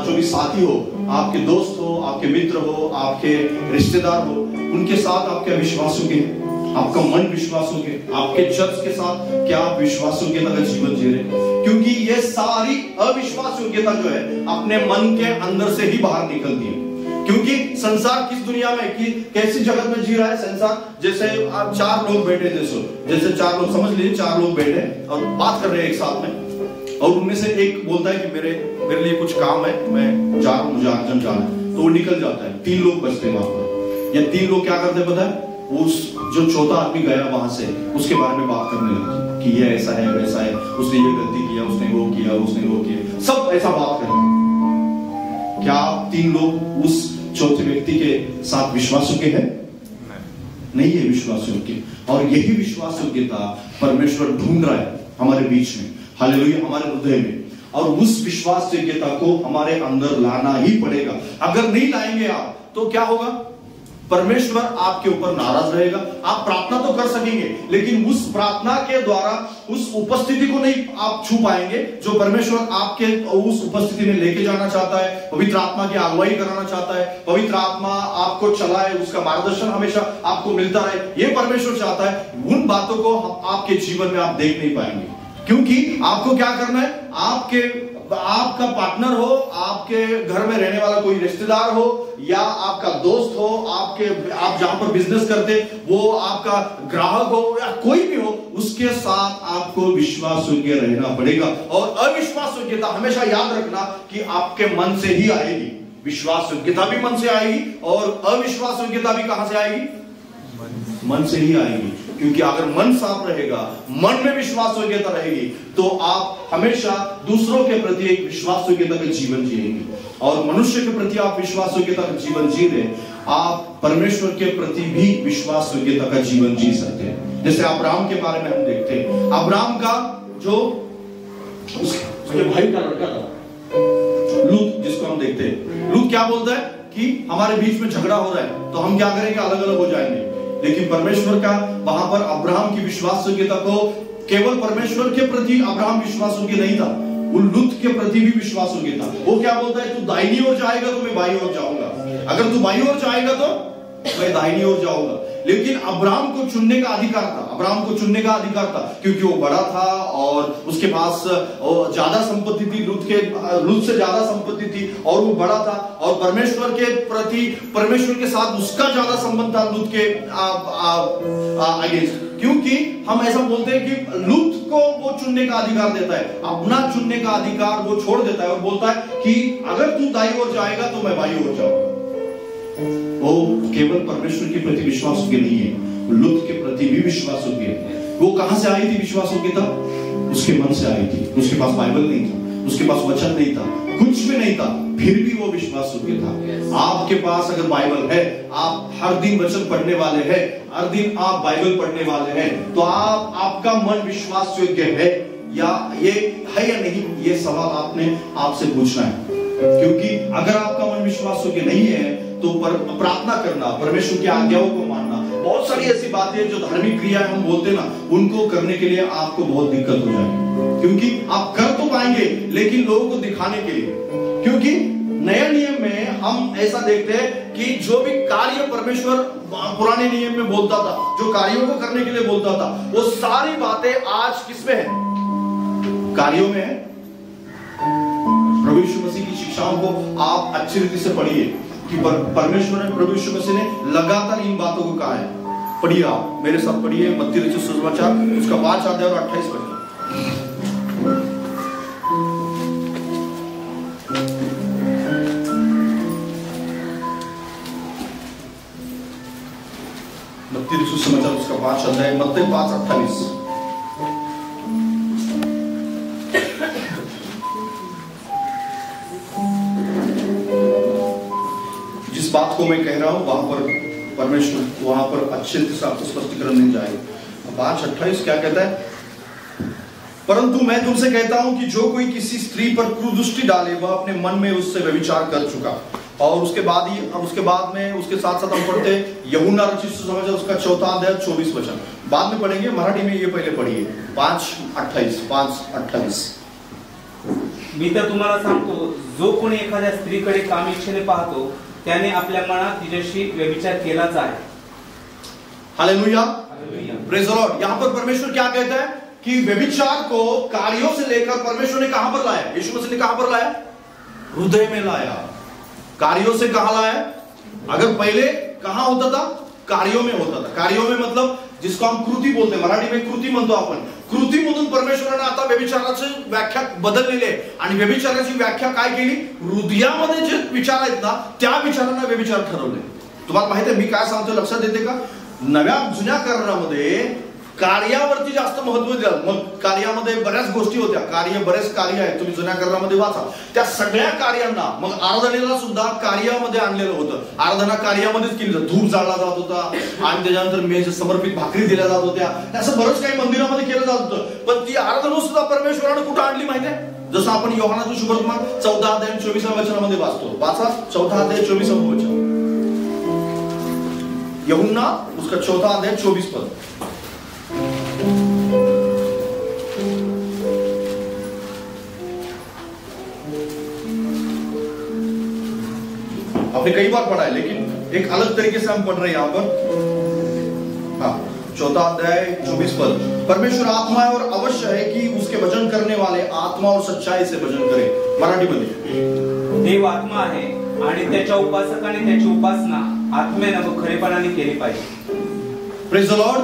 जो भी साथी हो, आपके दोस्त हो, आपके मित्र हो, आपके रिश्तेदार हो, उनके साथ आप क्या विश्वासयोग्य हैं? आपका मन विश्वासयोग्य है? आपके चर्च के साथ क्या आप विश्वासयोग्यता का जीवन जी रहे हैं? क्योंकि ये सारी अविश्वास योग्यता जो है अपने मन के अंदर से ही बाहर निकलती है। क्योंकि संसार किस दुनिया में, कि कैसी जगत में जी रहा है संसार? जैसे आप 4 लोग बैठे, जैसे 4 लोग, समझ लीजिए 4 लोग बैठे और बात कर रहे हैं एक साथ में, और उनमें से एक बोलता है कि मेरे लिए कुछ काम है, मैं जा रहा हूं, मुझे अर्जेंट जाना है, तो वो निकल जाता है। 3 लोग बचते हैं वहां पर। या 3 लोग क्या करते हैं पता है? उस जो चौथा आदमी गया वहां से, उसके बारे में बात करने लगे कि ये ऐसा है, वैसा है, उसने ये गलती किया, उसने वो किया, उसने वो किया, सब ऐसा बात करें। क्या आप 3 लोग उस चौथे व्यक्ति के साथ विश्वासयोग्य है? नहीं है विश्वासयोग्य। और यही विश्वासयोग्यता परमेश्वर ढूंढ रहा है हमारे बीच में, हालेलुया, हमारे हृदय में। और उस विश्वासयोग्यता को हमारे अंदर लाना ही पड़ेगा। अगर नहीं लाएंगे आप तो क्या होगा? परमेश्वर आपके ऊपर नाराज रहेगा। आप प्रार्थना तो कर सकेंगे, लेकिन उस प्रार्थना के द्वारा उस उपस्थिति को नहीं आप छू पाएंगे जो परमेश्वर आपके उस उपस्थिति में लेके जाना चाहता है। पवित्र आत्मा की अगुवाई कराना चाहता है, पवित्र आत्मा आपको चलाए, उसका मार्गदर्शन हमेशा आपको मिलता रहे, ये परमेश्वर चाहता है। उन बातों को आपके जीवन में आप देख नहीं पाएंगे, क्योंकि आपको क्या करना है? आपका पार्टनर हो, आपके घर में रहने वाला कोई रिश्तेदार हो, या आपका दोस्त हो, आप जहां पर बिजनेस करते वो आपका ग्राहक हो, या कोई भी हो, उसके साथ आपको विश्वास योग्य रहना पड़ेगा। और अविश्वास योग्यता हमेशा याद रखना कि आपके मन से ही आएगी। विश्वास योग्यता भी मन से आएगी और अविश्वास योग्यता भी कहां से आएगी? मन से ही आएगी। क्योंकि अगर मन साफ रहेगा, मन में विश्वास योग्यता रहेगी, तो आप हमेशा दूसरों के प्रति एक विश्वास योग्यता का जीवन जिएंगे। और मनुष्य के प्रति आप विश्वास योग्यता का जीवन जी रहे, आप परमेश्वर के प्रति भी विश्वास योग्यता का जीवन जी सकते हैं। जैसे अब्राहम के बारे में हम देखते हैं, अब्राहम का जो उसके भाई का लड़का था लूत, जिसको हम देखते हैं, लूत क्या बोलता है कि हमारे बीच में झगड़ा हो रहा है तो हम क्या करेंगे? अलग अलग हो जाएंगे। लेकिन परमेश्वर का वहां पर अब्राहम की विश्वास योग्यता को, केवल परमेश्वर के प्रति अब्राहम विश्वास योग्य नहीं था, वो लूत के प्रति भी विश्वास योग्य था। वो क्या बोलता है? तू दाहिनी ओर जाएगा तो मैं बाईं ओर जाऊंगा, अगर तू बाईं ओर जाएगा तो मैं दाहिनी ओर जाऊंगा। लेकिन अब्राहम को चुनने का अधिकार था, अब्राहम को चुनने का अधिकार था, क्योंकि वो बड़ा था और उसके पास ज्यादा संपत्ति थी, लूत से ज्यादा संपत्ति थी, और वो बड़ा था, और परमेश्वर के प्रति, परमेश्वर के साथ उसका ज्यादा संबंध था लूत के अगेंस्ट। क्योंकि हम ऐसा बोलते हैं कि लूत को वो चुनने का अधिकार देता है, अपना चुनने का अधिकार वो छोड़ देता है और बोलता है कि अगर तू दाईं ओर जाएगा तो मैं बाईं ओर जाऊंगा। वो केवल परमेश्वर के प्रति विश्वास योग्य नहीं है, लूत के प्रति भी विश्वास योग्य है। वो कहां से आई थी विश्वास योग्यता? उसके मन से आई थी। उसके पास बाइबल नहीं था, उसके पास वचन नहीं था, कुछ भी नहीं था, फिर भी वो विश्वास योग्य था। आपके पास अगर बाइबल है, आप हर दिन वचन पढ़ने वाले हैं, हर दिन आप बाइबल पढ़ने वाले हैं, तो आपका मन विश्वास योग्य है या ये है या नहीं, ये सवाल आपने आपसे पूछना है। क्योंकि अगर आपका मन विश्वास योग्य नहीं है तो प्रार्थना करना, परमेश्वर की आज्ञाओं को मानना, बहुत सारी ऐसी बातें जो धार्मिक क्रियाएं हम बोलते ना, उनको करने के लिए आपको बहुत दिक्कत हो जाएगी। क्योंकि आप कर तो पाएंगे लेकिन लोगों को दिखाने के लिए। क्योंकि नए नियम में हम ऐसा देखते हैं कि जो भी कार्य परमेश्वर पुराने नियम में बोलता था, जो कार्यों को करने के लिए बोलता था, वो सारी बातें आज किसमें है? कार्यों में है। प्रभु यीशु मसीह की शिक्षाओं को आप अच्छी रीति से पढ़िए कि परमेश्वर ने, प्रभु यीशु मसीह ने लगातार इन बातों को कहा है। पढ़िए, आप मेरे साथ पढ़िए मत्ती रचित सुसमाचार उसका 5 अध्याय और 28 पढ़िए। मत्ती रचित सुसमाचार उसका 5 अध्याय, मत्ती 5:28। बात को मैं कह रहा हूं वहां पर परमेश्वर वहां पर अच्छे से आपको स्पष्टीकरण मिल जाएगा। 5:28 क्या कहता है? परंतु मैं तुमसे कहता हूं कि जो कोई किसी स्त्री पर क्रूरदृष्टि डाले वह अपने मन में उससे व्यभिचार कर चुका। और उसके बाद में उसके साथ साथ हम पढ़ते यूहन्ना रचित सुसमाचार उसका 4 अध्याय 24 वचन। बाद में पढ़ेंगे, मराठी में ये पहले पढ़िए 5:28। मी तर तुम्हाला सांगतो, जो कोणी एखाद्या स्त्रीकडे काम इच्छेने पाहतो त्याने आपल्या मनात तिच्याशी व्यभिचार केलाच आहे. Hallelujah, praise the Lord. यहाँ पर परमेश्वर क्या कहता है कि व्यभिचार को कार्यों से लेकर परमेश्वर ने कहां पर लाया? यीशु मसीह ने कहां पर लाया? हृदय में लाया. कार्यों से कहां लाया? अगर पहले कहां होता था? कार्यों में होता था. कार्यों में मतलब जिसको हम कृती बोलते, मराठी में कृती म्हणतो आपण. कृतीमधून परमेश्वराने आता व्यभिचाराची व्याख्या बदललेली आहे. आणि व्यभिचाराची व्याख्या काय केली? हृदयामध्ये जे विचार आहेत ना, त्या विचारांना व्यभिचार ठरवले. तुम्हाला माहिती आहे मी काय सांगतो, लक्षात येते का? जुन्या करारामध्ये कार्यावरती जास्त महत्व दिलं. मग कार्यामध्ये बऱ्याच गोष्टी होत्या. बरेच कार्य आहेत, तुम्ही जुन्या करारामध्ये वाचा. त्या सगळ्या कार्यांना, मग आराधनेला सुद्धा कार्यामध्ये आणलेलं होतं. आराधना कार्यामध्येच केली जात. धूप जाळला जात होता आणि त्याच्यानंतर मेज समर्पित भाकरी दिल्या जात होत्या. असं बरंच काही मंदिरामध्ये केलं जात होतं. पण ती आराधना सुद्धा परमेश्वराने कुठं आणली माहिती आहे? जसं आपण योहानाचं शुभवर्तमान 14 अध्याय 24 वचनामध्ये वाचतो. वाचा 14 अध्याय 24 वचन. यूहन्ना उसका 14 अध्याय 24 पद. आपने कई बार पढ़ा है, लेकिन एक अलग तरीके से हम पढ़ रहे हैं यहाँ पर. हाँ, 14 अध्याय 24 पद. परमेश्वर आत्मा है और अवश्य है कि उसके भजन करने वाले आत्मा और सच्चाई से भजन करें. मराठी मध्ये देव आत्मा आहे आणि त्याच्या उपासकाने त्याची उपासना आत्मेनं व खरेपणाने केली पाहिजे. Praise the Lord,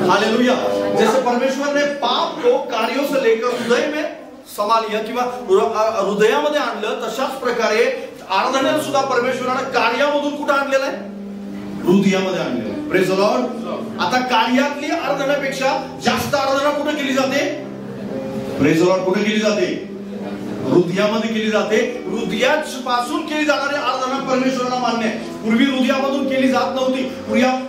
hallelujah. जैसे परमेश्वर ने पाप को कार्यों से लेकर हृदय में समा लिया किंवा हृदयामध्ये आणलं, तशाच प्रकारे आराधनेला सुद्धा परमेश्वराने कार्यामधून कुठे आणलेलं आहे? हृदयामध्ये आणलेलं आहे. Praise the Lord. आता कार्यातली आराधनापेक्षा जास्त आराधना कुठे केली जाते? Praise the Lord. कुठे केली जाते? हृदयामध्ये केली जाते. हृदयापासून केली जाणारी आराधना परमेश्वराला मान्य आहे. पूर्वी हृदयामधून केली जात नव्हती.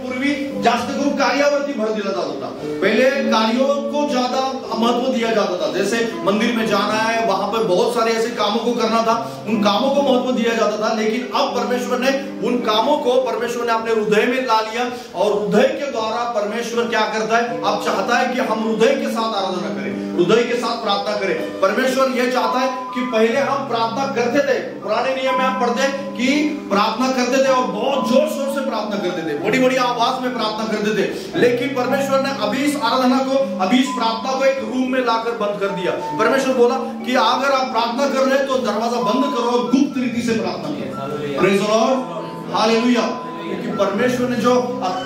पूर्वी जास्त करून कार्यावरती भर दिला जात होता. पहले कार्यों को ज्यादा महत्व दिया जाता था. जैसे मंदिर में जाना है, वहां पर बहुत सारे ऐसे कामों को करना था, उन कामों को महत्व दिया जाता था. लेकिन अब परमेश्वर ने उन कामों को परमेश्वर ने अपने हृदय में ला लिया और हृदय के द्वारा परमेश्वर क्या करता है? अब चाहता है कि हम हृदय के साथ आराधना करें, हृदय के साथ प्रार्थना करें. परमेश्वर यह चाहता है कि पहले हम प्रार्थना करते थे, पुराने नियम में हम पढ़ते कि प्रार्थना करते थे और बहुत जोर शोर से प्रार्थना करते थे, बड़ी बड़ी आवाज में प्रार्थना करते थे. लेकिन परमेश्वर ने अभी इस आराधना को, अभी इस प्रार्थना को एक रूम में लाकर बंद कर दिया. परमेश्वर बोला कि अगर आप प्रार्थना कर रहे हैं तो दरवाजा बंद करो और गुप्त रीति से प्रार्थना करो. Praise the Lord, hallelujah. कि परमेश्वर ने जो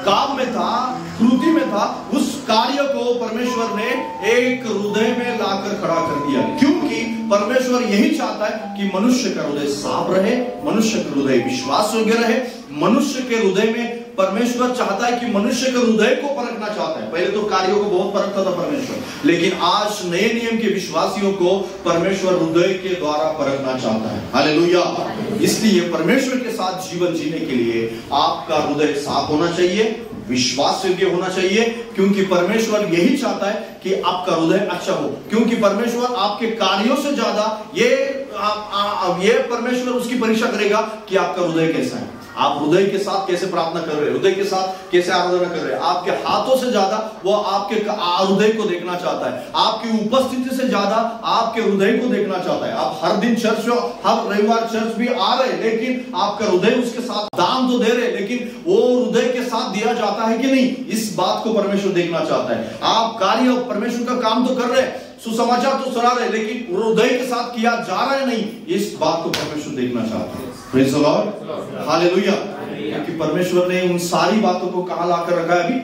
काम में था, कृति में था, उस कार्य को परमेश्वर ने एक हृदय में लाकर खड़ा कर दिया. क्योंकि परमेश्वर यही चाहता है कि मनुष्य का हृदय साफ रहे, मनुष्य का हृदय विश्वास योग्य रहे. मनुष्य के हृदय में परमेश्वर चाहता है कि मनुष्य के हृदय को परखना चाहता है. पहले तो कार्यों को बहुत परखता था परमेश्वर, लेकिन आज नए नियम के विश्वासियों को परमेश्वर हृदय के द्वारा परखना चाहता है. हालेलुया. इसलिए परमेश्वर के साथ जीवन जीने के लिए आपका हृदय साफ होना चाहिए, विश्वास योग्य होना चाहिए. क्योंकि परमेश्वर यही चाहता है कि आपका हृदय अच्छा हो. क्योंकि परमेश्वर आपके कार्यों से ज्यादा ये परमेश्वर उसकी परीक्षा करेगा कि आपका हृदय कैसा है, आप हृदय के साथ कैसे प्रार्थना कर रहे हैं, हृदय के साथ कैसे आराधना कर रहे हैं. आपके हाथों से ज्यादा वो आपके हृदय को देखना चाहता है. आपकी उपस्थिति से ज्यादा आपके हृदय को देखना चाहता है. आप हर दिन चर्च, हर रविवार चर्च भी आ रहे हैं, लेकिन आपका हृदय उसके साथ दान तो दे रहे, लेकिन वो हृदय के साथ दिया जाता है कि नहीं, इस बात को परमेश्वर देखना चाहता है. आप कार्य परमेश्वर का काम तो कर रहे हैं, सुसमाचार तो सुना रहे, लेकिन हृदय के साथ किया जा रहा है नहीं, इस बात को परमेश्वर देखना चाहता है. Praise the Lord, hallelujah. क्योंकि परमेश्वर ने उन सारी बातों को कहां लाकर रखा है? अभी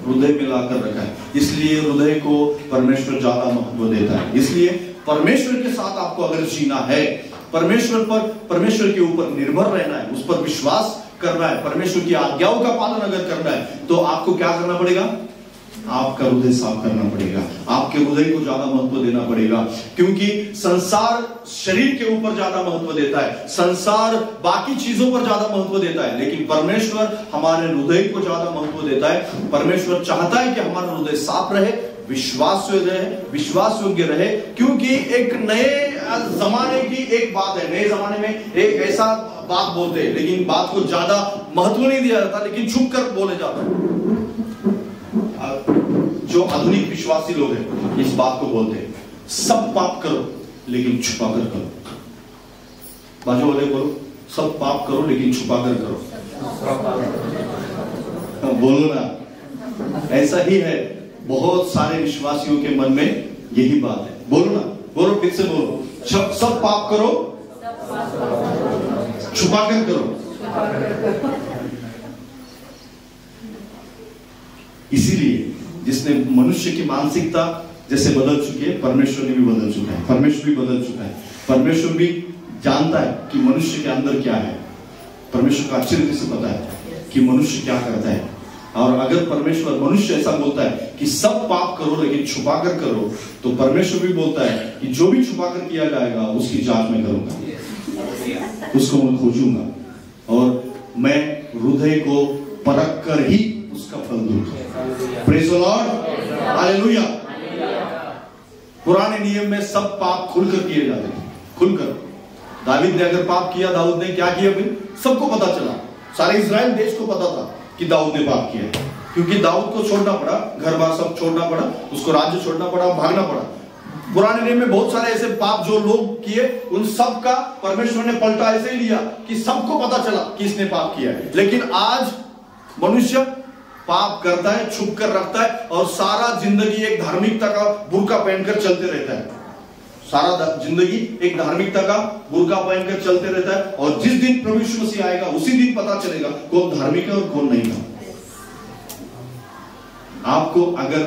हृदय में लाकर रखा है. इसलिए हृदय को परमेश्वर ज्यादा महत्व देता है. इसलिए परमेश्वर के साथ आपको अगर जीना है, परमेश्वर के ऊपर निर्भर रहना है, उस पर विश्वास करना है, परमेश्वर की आज्ञाओं का पालन अगर करना है, तो आपको क्या करना पड़ेगा? आपका हृदय साफ करना पड़ेगा. आपके हृदय को ज्यादा महत्व देना पड़ेगा. क्योंकि संसार शरीर के ऊपर ज्यादा महत्व देता है, संसार बाकी चीजों पर ज्यादा महत्व देता है, लेकिन परमेश्वर हमारे हृदय को ज्यादा महत्व देता है. परमेश्वर चाहता है कि हमारा हृदय साफ रहे, विश्वास योग्य रहे. क्योंकि एक नए जमाने की एक बात है, नए जमाने में एक ऐसा बात बोलते हैं, लेकिन बात को ज्यादा महत्व नहीं दिया जाता, लेकिन छुप कर बोले जाता है. जो आधुनिक विश्वासी लोग हैं इस बात को बोलते हैं, सब पाप करो लेकिन छुपा कर करो। बाजू वाले बोलो, सब पाप करो लेकिन छुपा कर करो। बोलो ना, ऐसा ही है। बहुत सारे विश्वासियों के मन में यही बात है। बोलो ना, बोलो, फिर से बोलो, सब पाप करो, छुपा कर करो। इसीलिए जिसने मनुष्य की मानसिकता जैसे बदल चुकी है, परमेश्वर ने भी बदल चुका है। परमेश्वर भी बदल चुका है। परमेश्वर भी जानता है कि मनुष्य के अंदर क्या है। परमेश्वर को अच्छी रीति से पता है कि मनुष्य क्या करता है। और अगर परमेश्वर, मनुष्य ऐसा बोलता है कि सब पाप करो लेकिन छुपा कर करो, तो परमेश्वर भी बोलता है कि जो भी छुपा कर किया जाएगा उसकी जांच मैं करूंगा, उसको मैं खोजूंगा और मैं हृदय को परख कर ही उसका फल दूंगा। Praise the Lord, hallelujah. पुराने नियम में सब पाप खुलकर किए जाते थे, खुलकर। दाऊद ने अगर पाप किया, दाऊद ने क्या किया, फिर सबको पता चला, सारे इस्राएल देश को पता था कि दाऊद ने पाप किया, क्योंकि दाऊद को छोड़ना पड़ा, घर बार सब छोड़ना पड़ा, उसको राज्य छोड़ना पड़ा, भागना पड़ा। पुराने नियम में बहुत सारे ऐसे पाप जो लोग किए, उन सब का परमेश्वर ने पलटा ऐसे ही लिया कि सबको पता चला कि इसने पाप किया है। लेकिन आज मनुष्य पाप करता है, छुप कर रखता है और सारा जिंदगी एक धार्मिकता का बुर्का पहनकर चलते रहता है। सारा जिंदगी एक धार्मिकता का बुर्का पहनकर चलते रहता है। और जिस दिन प्रभु यीशु मसीह आएगा उसी दिन पता चलेगा कौन धार्मिक है और कौन नहीं है। आपको अगर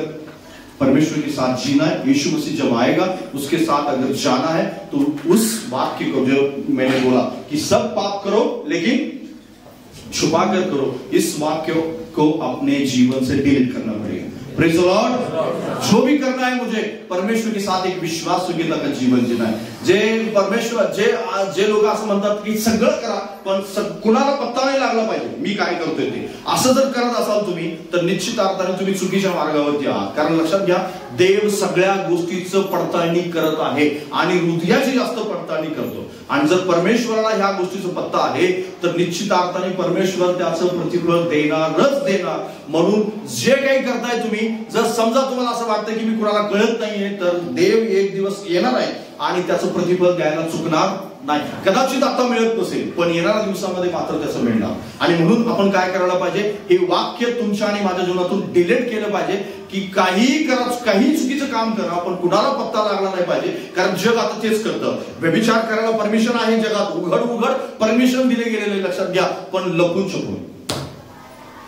परमेश्वर के साथ जीना है, यीशु मसीह जब आएगा उसके साथ अगर जाना है, तो उस वाक्य को जो मैंने बोला कि सब पाप करो लेकिन छुपा कर करो, इस वाक्य को अपने जीवन से डिलीट करना पड़ेगा। Praise the Lord. जो भी करना है मुझे परमेश्वर के साथ एक विश्वास योग्यता का जीवन जीना है। जे परमेश्वर जे लोक असं म्हणतात की सगळं करा पण कुणाला पत्ता नाही लागला पाहिजे मी काय करतोय ते, असं जर करत असाल तुम्ही तर निश्चित अर्थाने तुम्ही चुकीच्या मार्गावरती आहात। कारण लक्षात घ्या, देव सगळ्या गोष्टीचं पडताळणी करत आहे आणि हृदयाची जास्त पडताळणी करतो। आणि जर परमेश्वराला ह्या गोष्टीचा पत्ता आहे तर निश्चित अर्थाने परमेश्वर त्याचं प्रतिफळ देणारच देणार। म्हणून जे काही करताय तुम्ही, जर समजा तुम्हाला असं वाटतं की मी कुणाला कळत नाहीये, तर देव एक दिवस येणार आहे आणि त्याचं प्रतिफळ द्यायला चुकणार नाही। कदाचित आता मिळत नसेल पण येणाऱ्या दिवसामध्ये मात्र त्याचं मिळणार। आणि म्हणून आपण काय करायला पाहिजे, हे वाक्य तुमच्या आणि माझ्या जीवनातून डिलीट केलं पाहिजे की काही करा, काही चुकीचं काम करा पण कुणाला पत्ता लागला नाही पाहिजे। कारण जग आता तेच करतं। व्यभिचार करायला परमिशन आहे जगात, उघड उघड परमिशन दिले गेलेले, लक्षात घ्या, पण लपून छपून।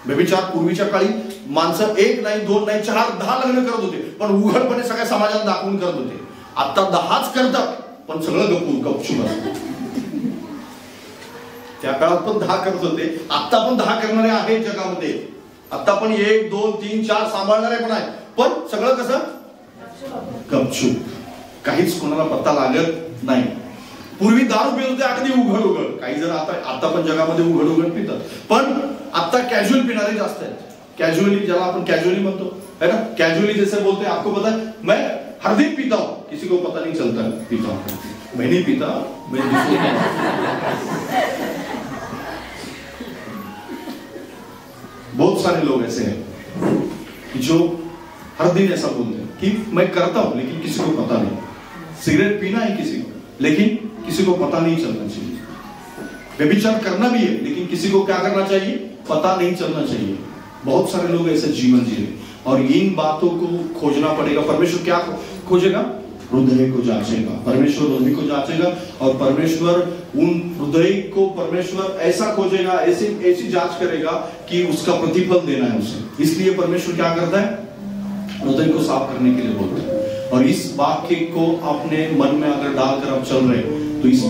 व्यभिचार पूर्वीच्या काळी माणसं 1 नाही 2 नाही 4 10 लग्न करत होते, पण उघडपणे सगळ्या समाजात दाखवून करत होते। आता 10च करतात पण सगळं गपचूप असतं। त्या काळात पण 10 करत होते, आता पण 10 करणारे आहेत जगामध्ये। आता पण 1 2 3 4 सांभाळणारे पण आहेत, पण सगळं कसं गपचूप, काहीच कोणाला पत्ता लागत नाही। पूर्वी दारू पित होते अगदी उघड उघड, काही जण आता पण जगामध्ये उघड उघड पितात, पण आता कॅज्युअल पिणारे जास्त आहेत। कैजुअली, ज्याला अपन कैजुअली म्हणतो है ना, कैजुअली जैसे बोलते हैं, आपको पता है मैं हर दिन पीता हूं, किसी को पता नहीं चलता पीता हूं, मैं नहीं पीता, मैं बहुत सारे लोग ऐसे हैं जो हर दिन ऐसा बोलते हैं कि मैं करता हूं लेकिन किसी को पता नहीं। सिगरेट पीना है किसी को, लेकिन किसी को पता नहीं चलना चाहिए। व्यभिचार करना भी है लेकिन किसी को क्या करना चाहिए, पता नहीं चलना चाहिए। बहुत सारे लोग ऐसे जीवन जी रहे और इन बातों को खोजना पड़ेगा। परमेश्वर क्या खोजेगा, हृदय को जांचेगा। परमेश्वर हृदय को जांचेगा और परमेश्वर उन हृदय को परमेश्वर ऐसा खोजेगा, ऐसी जांच करेगा कि उसका प्रतिफल देना है उसे। इसलिए परमेश्वर क्या करता है, हृदय को साफ करने के लिए बोलता है। और इस वाक्य को अपने मन में अगर डालकर आप चल रहे तो इस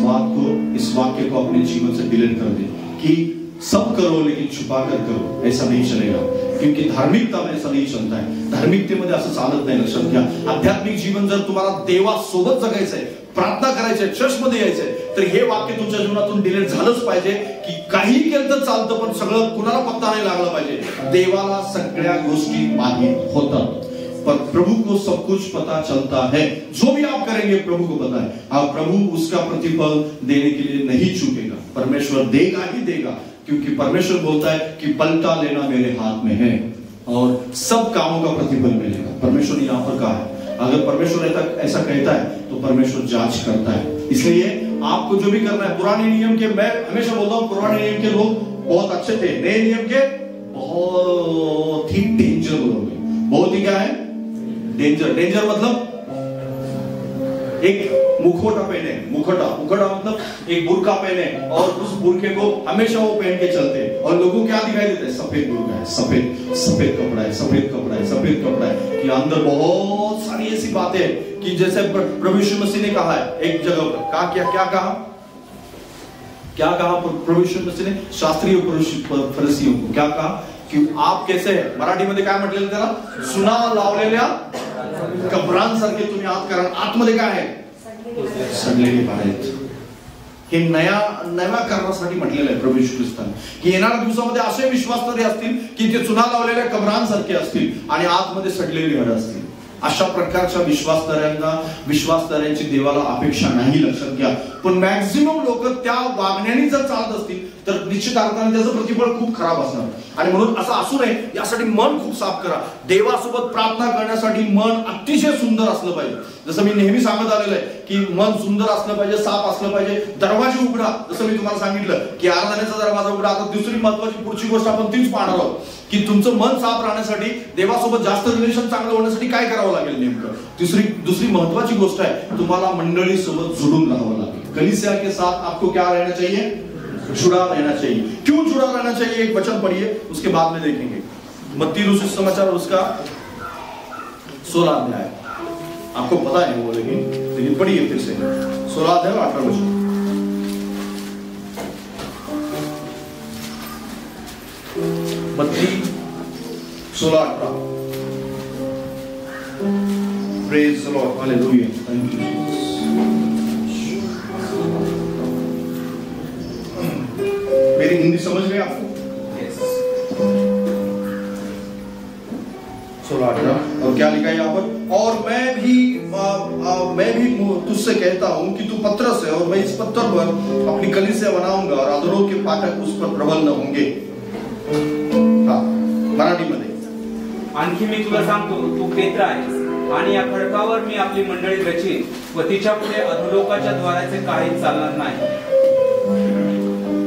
वाक्य को अपने जीवन से डिलीट कर दे कि सब करो लेकिन छुपा कर करो। ऐसा नहीं चलेगा, क्योंकि धार्मिकता में ऐसा नहीं चलता है। धार्मिकतेमध्ये असं चालत नाही, लक्षात घ्या। आध्यात्मिक जीवन जर तुम्हाला देवासोबत जगायचंय, प्रार्थना करायचंय, चर्चमध्ये यायचंय, तर हे वाक्य तुमच्या जीवनातून डिलीट झालंच पाहिजे की काही केलं तर चालतं पण सगळं कुणाला पत्ता नाही लागला पाहिजे। देवाला सगळ्या गोष्टी माहित होतात, पर प्रभु को सब कुछ पता चलता है। जो भी आप करेंगे प्रभु को पता है, और प्रभु उसका प्रतिफल देने के लिए नहीं चूकेगा। परमेश्वर देगा ही देगा, क्योंकि परमेश्वर बोलता है कि पलटा लेना मेरे हाथ में है और सब कामों का प्रतिफल मिलेगा। परमेश्वर ने यहाँ पर कहा है अगर परमेश्वर ऐसा कहता है तो परमेश्वर जांच करता है। इसलिए आपको जो भी करना है, पुराने नियम के, मैं हमेशा बोलता हूँ पुराने नियम के लोग बहुत अच्छे थे, नए नियम के बहुत ही डेंजर लोग हैं। बहुत ही क्या है? डेंजर। डेंजर मतलब एक मुखोटा पहने, मुखोटा मतलब एक बुर्का पहने और उस बुर्के को हमेशा वो पहन के चलते हैं और लोगों को क्या दिखाई देता है? सफेद बुर्का है, सफेद कपड़ा है, सफेद कपड़ा है कि अंदर बहुत सारी ऐसी बातें कि जैसे प्रभु यीशु मसीह ने कहा है एक जगह पर, क्या कहा प्रभु यीशु मसीह ने शास्त्रीय फरीसियों को? क्या कहा कि आप कैसे है? मराठीमध्ये काय म्हटलेलं त्याला? सुना लावलेल्या कब्रांसारखे तुम्ही आत, कारण आतमध्ये काय आहे? सडलेली आहेत. हे नव्या करण्यासाठी म्हटलेलं आहे प्रभू येशू ख्रिस्ताने की येणाऱ्या दिवसामध्ये असे विश्वासणारे असतील की ते चुना लावलेल्या कब्रांसारखे असतील आणि आतमध्ये सडलेली हाडं असतील. अशा प्रकारच्या विश्वासणाऱ्यांची देवाला अपेक्षा नाही, लक्षात घ्या. पण मॅक्झिमम लोक त्या वागण्याने जर चालत असतील तर निश्चित अर्थाने त्याचं प्रतिफळ खूप खराब असणार. आणि म्हणून असं असू नये यासाठी मन खूप साफ करा. देवासोबत प्रार्थना करण्यासाठी मन अतिशय सुंदर असलं पाहिजे. जसं मी नेहमी सांगत आलेलं आहे की मन सुंदर असलं पाहिजे, साफ असलं पाहिजे. दरवाजे उघडा, जसं मी तुम्हाला सांगितलं की आराधनेचा दरवाजा उघडा. आता दुसरी महत्वाची पुढची गोष्ट आपण तीच पाहणार आहोत की तुमचं मन साफ राहण्यासाठी, देवासोबत जास्त रिलेशन चांगलं होण्यासाठी काय करावं लागेल नेमकं. दुसरी महत्वाची गोष्ट आहे, तुम्हाला मंडळी सोबत जुडून राहावं लागेल. कलीसिया के साथ आपको क्या रहना चाहिए? जुड़ा रहना चाहिए. क्यों जुड़ा रहना चाहिए? एक वचन पढ़िए, उसके बाद में देखेंगे. मत्ती रचित समाचार उसका 16 अध्याय. आपको पता है वो, लेकिन पढ़िए फिर से 16 अध्याय 18 वचन. मत्ती 16:18. Praise the Lord. Hallelujah. Thank you, Jesus. मेरी हिंदी समझ गए आपको? और क्या लिखा है यहाँ पर? और मैं भी तुझसे कहता हूं कि तू पत्रस है और मैं इस पत्थर पर अपनी कलीसिया बनाऊंगा और अधरों के फाटक उस पर प्रबल न होंगे. मराठीमध्ये आणखी मी तुला सांगतो, तू पेत्र आहेस आणि या खडकावर मी आपली मंडळी रचीन व तिच्या पुढे अधोलोकाच्या द्वाराचे काही चालणार नाही.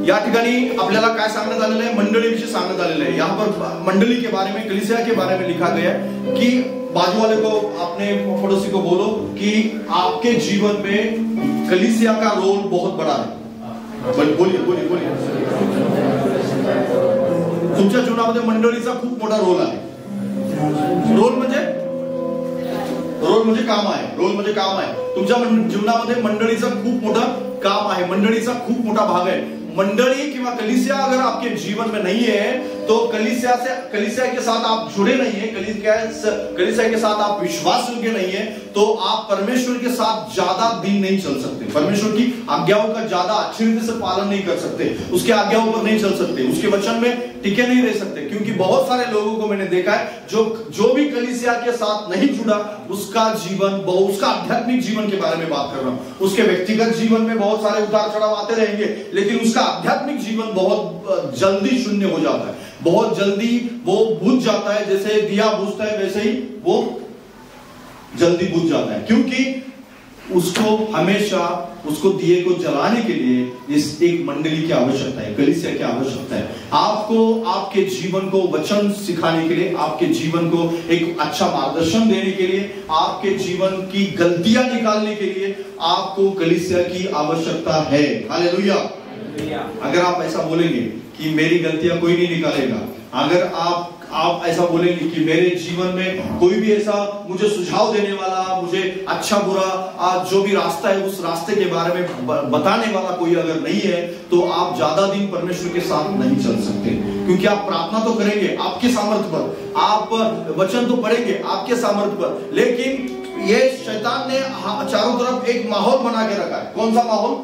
या ठिकाणी आपल्याला काय सांगण्यात आलेलं आहे? मंडळीविषयी सांगण्यात आलेलं है. यहाँ पर मंडली के बारे में, कलीसिया के बारे में लिखा गया है कि बाजू वाले को, अपने पड़ोसी को बोलो कि आपके जीवन में कलीसिया का रोल बहुत बड़ा है. बोलिए. तुमच्या जीवनामध्ये मंडळीचा खूप मोठा रोल आहे. रोल म्हणजे काम आहे. तुमच्या जीवनामध्ये मंडळीचा खूप मोठा काम आहे, मंडळीचा खूप मोठा भाग आहे. मंडली किंवा कलीसिया अगर आपके जीवन में नहीं है तो कलीसिया के साथ आप जुड़े नहीं है, कलीसिया के साथ आप विश्वास योग्य नहीं है, तो आप परमेश्वर के साथ ज्यादा दिन नहीं चल सकते. परमेश्वर की आज्ञाओं का ज्यादा अच्छी रीति से पालन नहीं कर सकते, उसके आज्ञाओं पर नहीं चल सकते, उसके वचन में टिके नहीं रह सकते. क्योंकि बहुत सारे लोगों को मैंने देखा है जो भी कलीसिया के साथ नहीं जुड़ा, उसका जीवन, उसका आध्यात्मिक जीवन के बारे में बात कर रहा हूं, उसके व्यक्तिगत जीवन में बहुत सारे उतार चढ़ाव आते रहेंगे, लेकिन उसका आध्यात्मिक जीवन बहुत जल्दी शून्य हो जाता है, बहुत जल्दी वो बुझ जाता है. जैसे दिया बुझता है वैसे ही वो जल्दी बुझ जाता है. क्योंकि उसको हमेशा उसको दिए को जलाने के लिए इस एक मंडली की आवश्यकता है, कलीसिया की आवश्यकता है. आपको आपके जीवन को वचन सिखाने के लिए, आपके जीवन को एक अच्छा मार्गदर्शन देने के लिए, आपके जीवन की गलतियां निकालने के लिए आपको कलीसिया की आवश्यकता है. हालेलुया. अगर आप ऐसा बोलेंगे कि मेरी गलतियां कोई नहीं निकालेगा, अगर आप ऐसा बोलेंगे कि मेरे जीवन में कोई भी ऐसा मुझे सुझाव देने वाला, मुझे अच्छा बुरा जो भी रास्ता है उस रास्ते के बारे में बताने वाला कोई अगर नहीं है, तो आप ज्यादा दिन परमेश्वर के साथ नहीं चल सकते. क्योंकि आप प्रार्थना तो करेंगे आपके सामर्थ्य पर, आप वचन तो पढ़ेंगे आपके सामर्थ्य पर, लेकिन ये शैतान ने चारों तरफ एक माहौल बना के रखा है. कौन सा माहौल?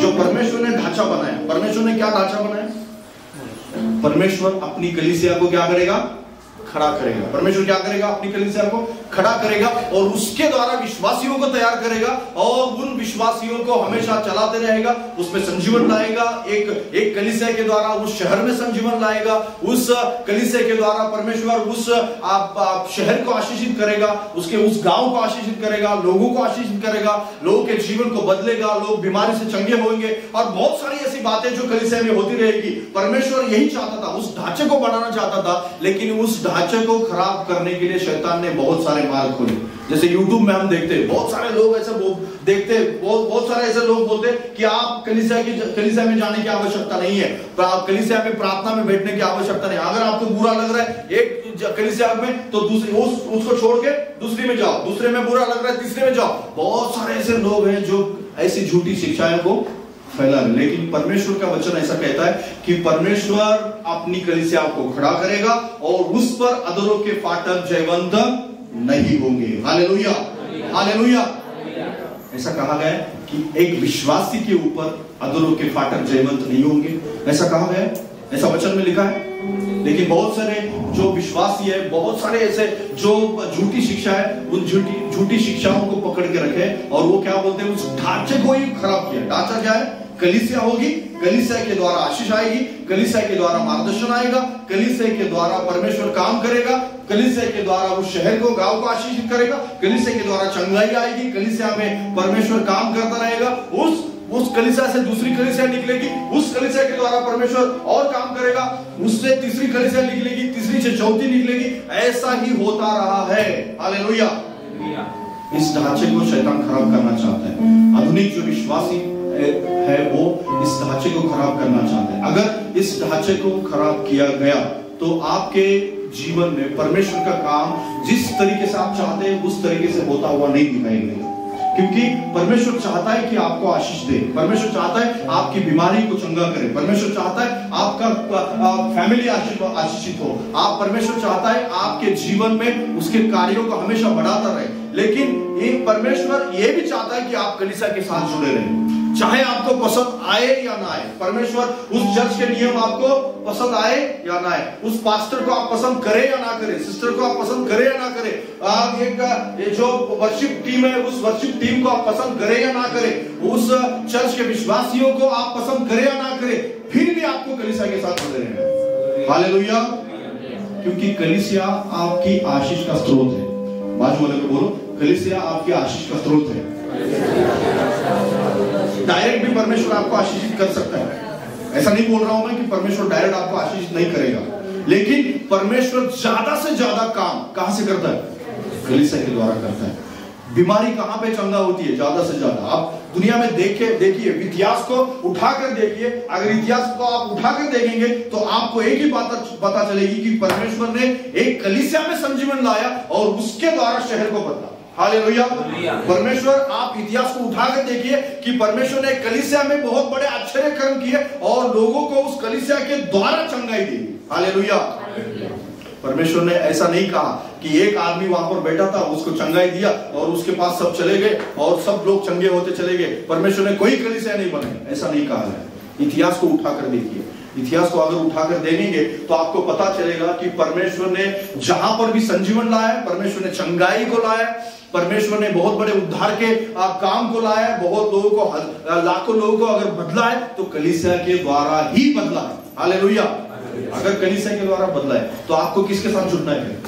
जो परमेश्वर ने ढांचा बनाया. परमेश्वर ने क्या ढांचा बनाया? परमेश्वर अपनी कलीसिया को क्या करेगा? खड़ा करेगा. परमेश्वर क्या करेगा? अपनी कलीसिया को खड़ा करेगा और उसके द्वारा विश्वासियों को तैयार करेगा और उन विश्वासियों को हमेशा चलाते रहेगा, उसमें संजीवन लाएगा। एक कलीसिया के द्वारा उस शहर में संजीवन लाएगा, उस कलीसिया के द्वारा परमेश्वर उस शहर को आशीषित करेगा, उसके उस गांव को आशीषित करेगा, लोगों को आशीषित करेगा, लोगों के जीवन को बदलेगा, लोग बीमारी से चंगे होंगे और बहुत सारी ऐसी बातें जो कलीसिया में होती रहेगी। परमेश्वर यही चाहता था, उस ढांचे को बनाना चाहता था, लेकिन उस ढांचे को खराब करने के लिए शैतान ने बहुत सारे मार्ग खोले। जैसे यूट्यूब में हम देखते हैं बहुत सारे लोग ऐसे देखते, बहुत सारे ऐसे लोग बोलते कि आप कलीसिया में जाने की आवश्यकता नहीं है, कलीसिया में प्रार्थना में बैठने की आवश्यकता नहीं। अगर आपको बुरा लग रहा है एक कलीसिया में तो दूसरी उसको छोड़ के दूसरी में जाओ, दूसरे में बुरा लग रहा है तीसरे में जाओ। बहुत सारे ऐसे लोग हैं जो ऐसी झूठी शिक्षाएं को फैला रहे, लेकिन परमेश्वर का वचन ऐसा कहता है कि परमेश्वर अपनी कलीसिया को खड़ा करेगा और उस पर अधरों के फाटक जयवंत नहीं होंगे। Hallelujah, hallelujah. ऐसा कहा गया है कि एक विश्वासी के ऊपर अधरों के फाटक जयवंत नहीं होंगे, ऐसा कहा गया है, ऐसा वचन में लिखा है। लेकिन बहुत सारे जो विश्वासी है, बहुत सारे ऐसे जो झूठी शिक्षा है, उन झूठी शिक्षाओं को पकड़ के रखे और वो क्या बोलते हैं, उस ढांचे को ही खराब किया। ढांचा क्या है? कलीसिया होगी, कलीसिया के द्वारा आशीष आएगी, कलीसिया के द्वारा मार्गदर्शन आएगा, कलीसिया के द्वारा परमेश्वर काम करेगा, कलीसिया के द्वारा उस शहर को, गांव को आशीषित करेगा, कलीसिया के द्वारा चंगाई आएगी, कलीसिया में परमेश्वर काम करता रहेगा। उस कलीसिया से दूसरी कलीसिया निकलेगी, उस कलीसिया के द्वारा परमेश्वर और काम करेगा, उससे तीसरी कलीसिया निकलेगी, तीसरी से चौथी निकलेगी। ऐसा ही होता रहा है। हालेलुया। इस ढांचे को शैतान खराब करना चाहता है। आधुनिक जो विश्वासी है वो इस ढांचे को खराब करना चाहते हैं। अगर इस ढांचे को खराब किया गया तो आपके जीवन में परमेश्वर का काम जिस तरीके से आप चाहते हैं उस तरीके से होता हुआ नहीं दिखाई देगा, क्योंकि परमेश्वर चाहता है कि आपको आशीष दे, परमेश्वर चाहता है आपकी बीमारी को चंगा करे, परमेश्वर चाहता है आपका फैमिली आशीषित हो, आप परमेश्वर चाहता है आपके जीवन में उसके कार्यों को हमेशा बढ़ाता रहे। लेकिन ये परमेश्वर ये भी चाहता है कि आप कलीसिया के साथ जुड़े रहें, चाहे आपको पसंद आए या ना आए। परमेश्वर उस चर्च के नियम आपको पसंद आए या ना आए, उस पास्टर को आप पसंद करें या ना करें, सिस्टर को आप पसंद करें या ना करें, ये जो वर्शिप टीम है उस वर्शिप टीम को आप पसंद करें या ना करें, उस चर्च के विश्वासियों को आप पसंद करें या ना करें, फिर भी आपको कलीसिया के साथ जुड़े रहना। हालेलुया। क्योंकि कलीसिया आपकी आशीष का स्रोत है। बाजू वाले को बोलो, कलीसिया आपकी आशीष का स्रोत है। डायरेक्ट भी परमेश्वर आपको आशीषित कर सकता है, ऐसा नहीं बोल रहा हूं मैं कि परमेश्वर डायरेक्ट आपको आशीषित नहीं करेगा, लेकिन परमेश्वर ज्यादा से ज्यादा काम कहां से करता है? कलीसिया के द्वारा करता है। बीमारी कहां पे चंगा होती है? ज्यादा से ज्यादा आप दुनिया में देखिए, इतिहास को उठाकर देखिए। अगर इतिहास को आप उठाकर देखेंगे तो आपको एक ही बात पता चलेगी कि परमेश्वर ने एक कलीसिया में संजीवन लाया और उसके द्वारा शहर को बदला। हालेलुया। परमेश्वर, आप इतिहास को उठाकर देखिए कि परमेश्वर ने कलीसिया में बहुत बड़े आश्चर्य कर्म किए और लोगों को उस कलीसिया के द्वारा चंगाई दी। हालेलुया। परमेश्वर ने ऐसा नहीं कहा कि एक आदमी वहां पर बैठा था, उसको चंगाई दिया और उसके पास सब चले गए और सब लोग चंगे होते चले गए। परमेश्वर ने कोई कलीसिया नहीं बनाई, ऐसा नहीं कहा है। इतिहास को उठाकर देखिए, इतिहास को अगर उठाकर देखेंगे तो आपको पता चलेगा कि परमेश्वर ने जहां पर भी संजीवन लाया, परमेश्वर ने चंगाई को लाया, परमेश्वर ने बहुत बड़े उद्धार के काम को लाया, बहुत लोगों को, लाखों लोगों को अगर बदला है तो कलीसिया के द्वारा ही बदला है। हालेलुया। अगर कलीसिया के द्वारा बदला है तो आपको किसके साथ जुड़ना है?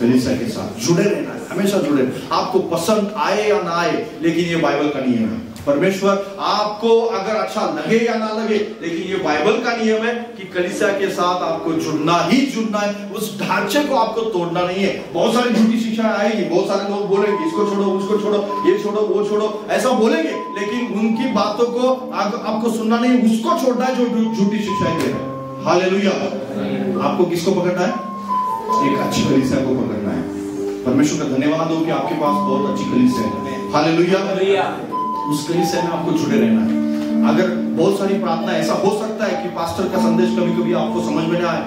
कलीसिया के साथ जुड़े रहना है, हमेशा जुड़े। आपको पसंद आए या ना आए, लेकिन ये बाइबल का नियम है। परमेश्वर आपको अगर अच्छा लगे या ना लगे, लेकिन ये बाइबल का नियम है कि कलीसिया के साथ आपको जुड़ना ही जुड़ना है, उस ढांचे को आपको तोड़ना नहीं है। बहुत सारी झूठी शिक्षा आएगी, बहुत सारे लोग बोलेंगे इसको छोड़ो, उसको छोड़ो, ये छोड़ो, वो छोड़ो, ऐसा बोलेंगे, लेकिन उनकी बातों को आपको सुनना नहीं, उसको छोड़ना है जो झूठी शिक्षाएं दे रहे हैं। हालेलुया। आपको किसको पकड़ना है? एक अच्छी कलीसिया को पकड़ना है। परमेश्वर का धन्यवाद हो कि आपके पास बहुत अच्छी कलीसिया है। हालेलुया। उस कलीसिया में आपको जुड़े रहना है। अगर बहुत सारी प्रार्थना, ऐसा हो सकता है कि पास्टर का संदेश कभी कभी आपको समझ में ना आए,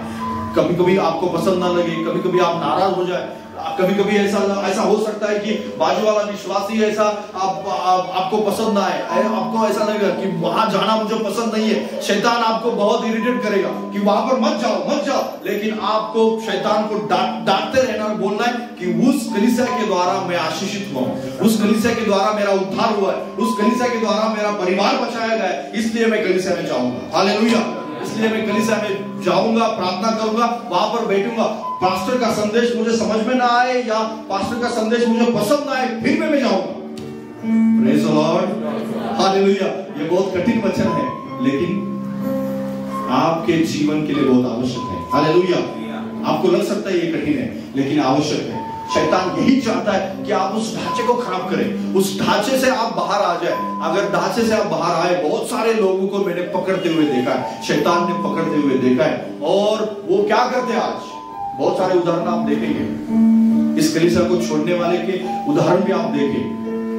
कभी कभी आपको पसंद ना लगे, कभी कभी आप नाराज हो जाए, कभी कभी ऐसा हो सकता है कि बाजू वाला विश्वासी ऐसा आपको पसंद ना आए, आपको ऐसा लगेगा कि वहां जाना मुझे पसंद नहीं है। शैतान आपको बहुत इरिटेट करेगा कि वहां पर मत जाओ, लेकिन आपको शैतान को डांटते रहना और बोलना है कि उस कलीसिया के द्वारा मैं आशीषित हुआ हूं, उस कलीसिया के द्वारा मेरा उद्धार हुआ है, उस कलीसिया के द्वारा मेरा परिवार बचाया गया है, इसलिए मैं कलीसिया में जाऊंगा। हालेलुया। इसलिए मैं कलीसिया में जाऊंगा, प्रार्थना करूंगा, वहां पर बैठूंगा। पास्टर का संदेश मुझे समझ में ना आए या पास्टर का संदेश मुझे पसंद ना आए, फिर मैं जाऊंगा। Praise the Lord. हालेलुया। ये बहुत कठिन वचन है, लेकिन आपके जीवन के लिए बहुत आवश्यक है। हालेलुया। आपको लग सकता है ये कठिन है, लेकिन आवश्यक है। शैतान यही चाहता है कि आप उस ढांचे को खराब करें, उस ढांचे से आप बाहर आ जाए। अगर ढांचे से आप बाहर आए, बहुत सारे लोगों को मैंने पकड़ते हुए देखा है, शैतान ने पकड़ते हुए देखा है। और वो क्या करते हैं आज, बहुत सारे उदाहरण आप देखेंगे। इस कलीसिया को छोड़ने वाले के उदाहरण भी आप देखें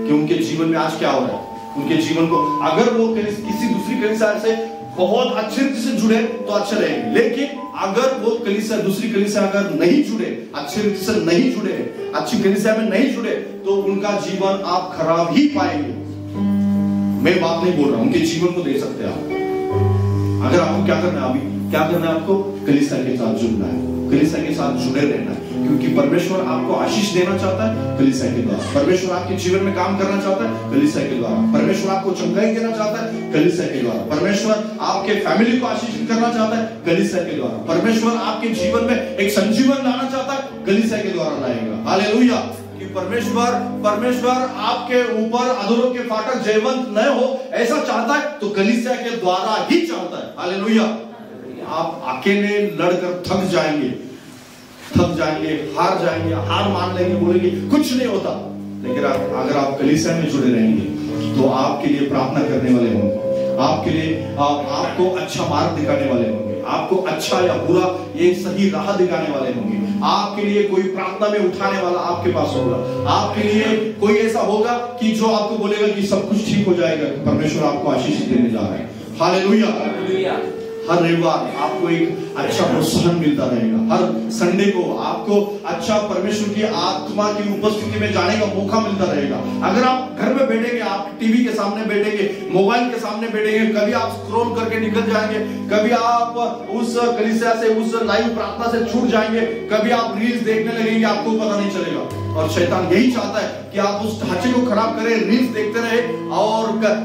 कि उनके जीवन में आज क्या हो रहा है। उनके जीवन को अगर वो किसी दूसरी कलीसिया से बहुत अच्छे रीति से जुड़े तो अच्छे रहेंगे, लेकिन अगर वो कलीसिया दूसरी कलीसिया अगर नहीं जुड़े, अच्छे रीति से नहीं जुड़े, अच्छी कलीसिया में नहीं जुड़े, तो उनका जीवन आप खराब ही पाएंगे। मैं बात नहीं बोल रहा हूं, उनके जीवन को दे सकते हैं आप। अगर आपको क्या करना है, अभी क्या करना है, आपको कलीसिया के साथ जुड़ना है, कलीसिया के साथ जुड़े रहना है, क्योंकि परमेश्वर आपको आशीष देना चाहता है कलीसिया के द्वारा। परमेश्वर आपके जीवन में काम करना चाहता है कलीसिया के द्वारा। परमेश्वर आपको चंगाई देना चाहता है कलीसिया के द्वारा। परमेश्वर आपके फैमिली को आशीषित करना चाहता है कलीसिया के द्वारा। परमेश्वर आपके जीवन में एक संजीवन लाना चाहता है, कलीसिया के द्वारा लाएगा। हालेलुया। कि परमेश्वर आपके ऊपर अधरों के फाटक जयवंत न हो ऐसा चाहता है, तो कलीसिया के द्वारा ही चाहता है। हालेलुया। आप अकेले लड़कर थक जाएंगे, हार मान लेंगे, बोलेंगे कुछ नहीं होता। लेकिन अगर आप कलीसिया में जुड़े रहेंगे तो आपके लिए प्रार्थना करने वाले होंगे, आपके लिए आपको अच्छा मार्ग दिखाने वाले होंगे, आपको अच्छा या बुरा ये सही राह दिखाने वाले होंगे। आपके लिए कोई प्रार्थना में उठाने वाला आपके पास होगा। आपके लिए कोई ऐसा होगा कि जो आपको बोलेगा कि सब कुछ ठीक हो जाएगा, परमेश्वर आपको आशीष देने जा रहा है। हालेलुया। हर रविवार आपको एक अच्छा प्रोत्साहन मिलता रहेगा। हर संडे को आपको अच्छा परमेश्वर की आत्मा की उपस्थिति में जाने का मौका मिलता रहेगा। अगर आप घर में बैठेंगे, आप टीवी के सामने बैठेंगे, मोबाइल के सामने बैठेंगे, कभी आप स्क्रॉल करके निकल जाएंगे, कभी आप उस कलीसिया से, उस लाइव प्रार्थना से छूट जाएंगे, कभी आप रील्स देखने लगेंगे, आपको पता नहीं चलेगा। और शैतान यही चाहता है कि आप उस ढांचे को खराब करें, रील्स देखते रहे और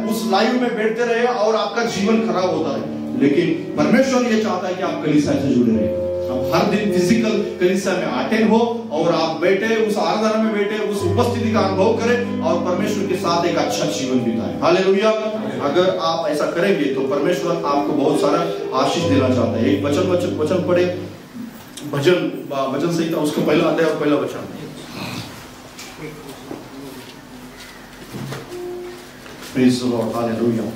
उस लाइव में बैठते रहे और आपका जीवन खराब होता रहे। लेकिन परमेश्वर ये चाहता है कि आप कलीसिया से जुड़े रहे। आप हर दिन फिजिकल कलीसिया में अटेंड हो और आप बैठे उस आराधना में बैठे उस उपस्थिति का अनुभव करें और परमेश्वर के साथ एक अच्छा जीवन बिताएं। हालेलुया। अगर आप ऐसा करेंगे तो परमेश्वर आपको बहुत सारा आशीष देना चाहता है। एक वचन पढ़े, भजन संहिता उसका पहला अध्याय और पहला वचन। Praise the Lord. हालेलुया।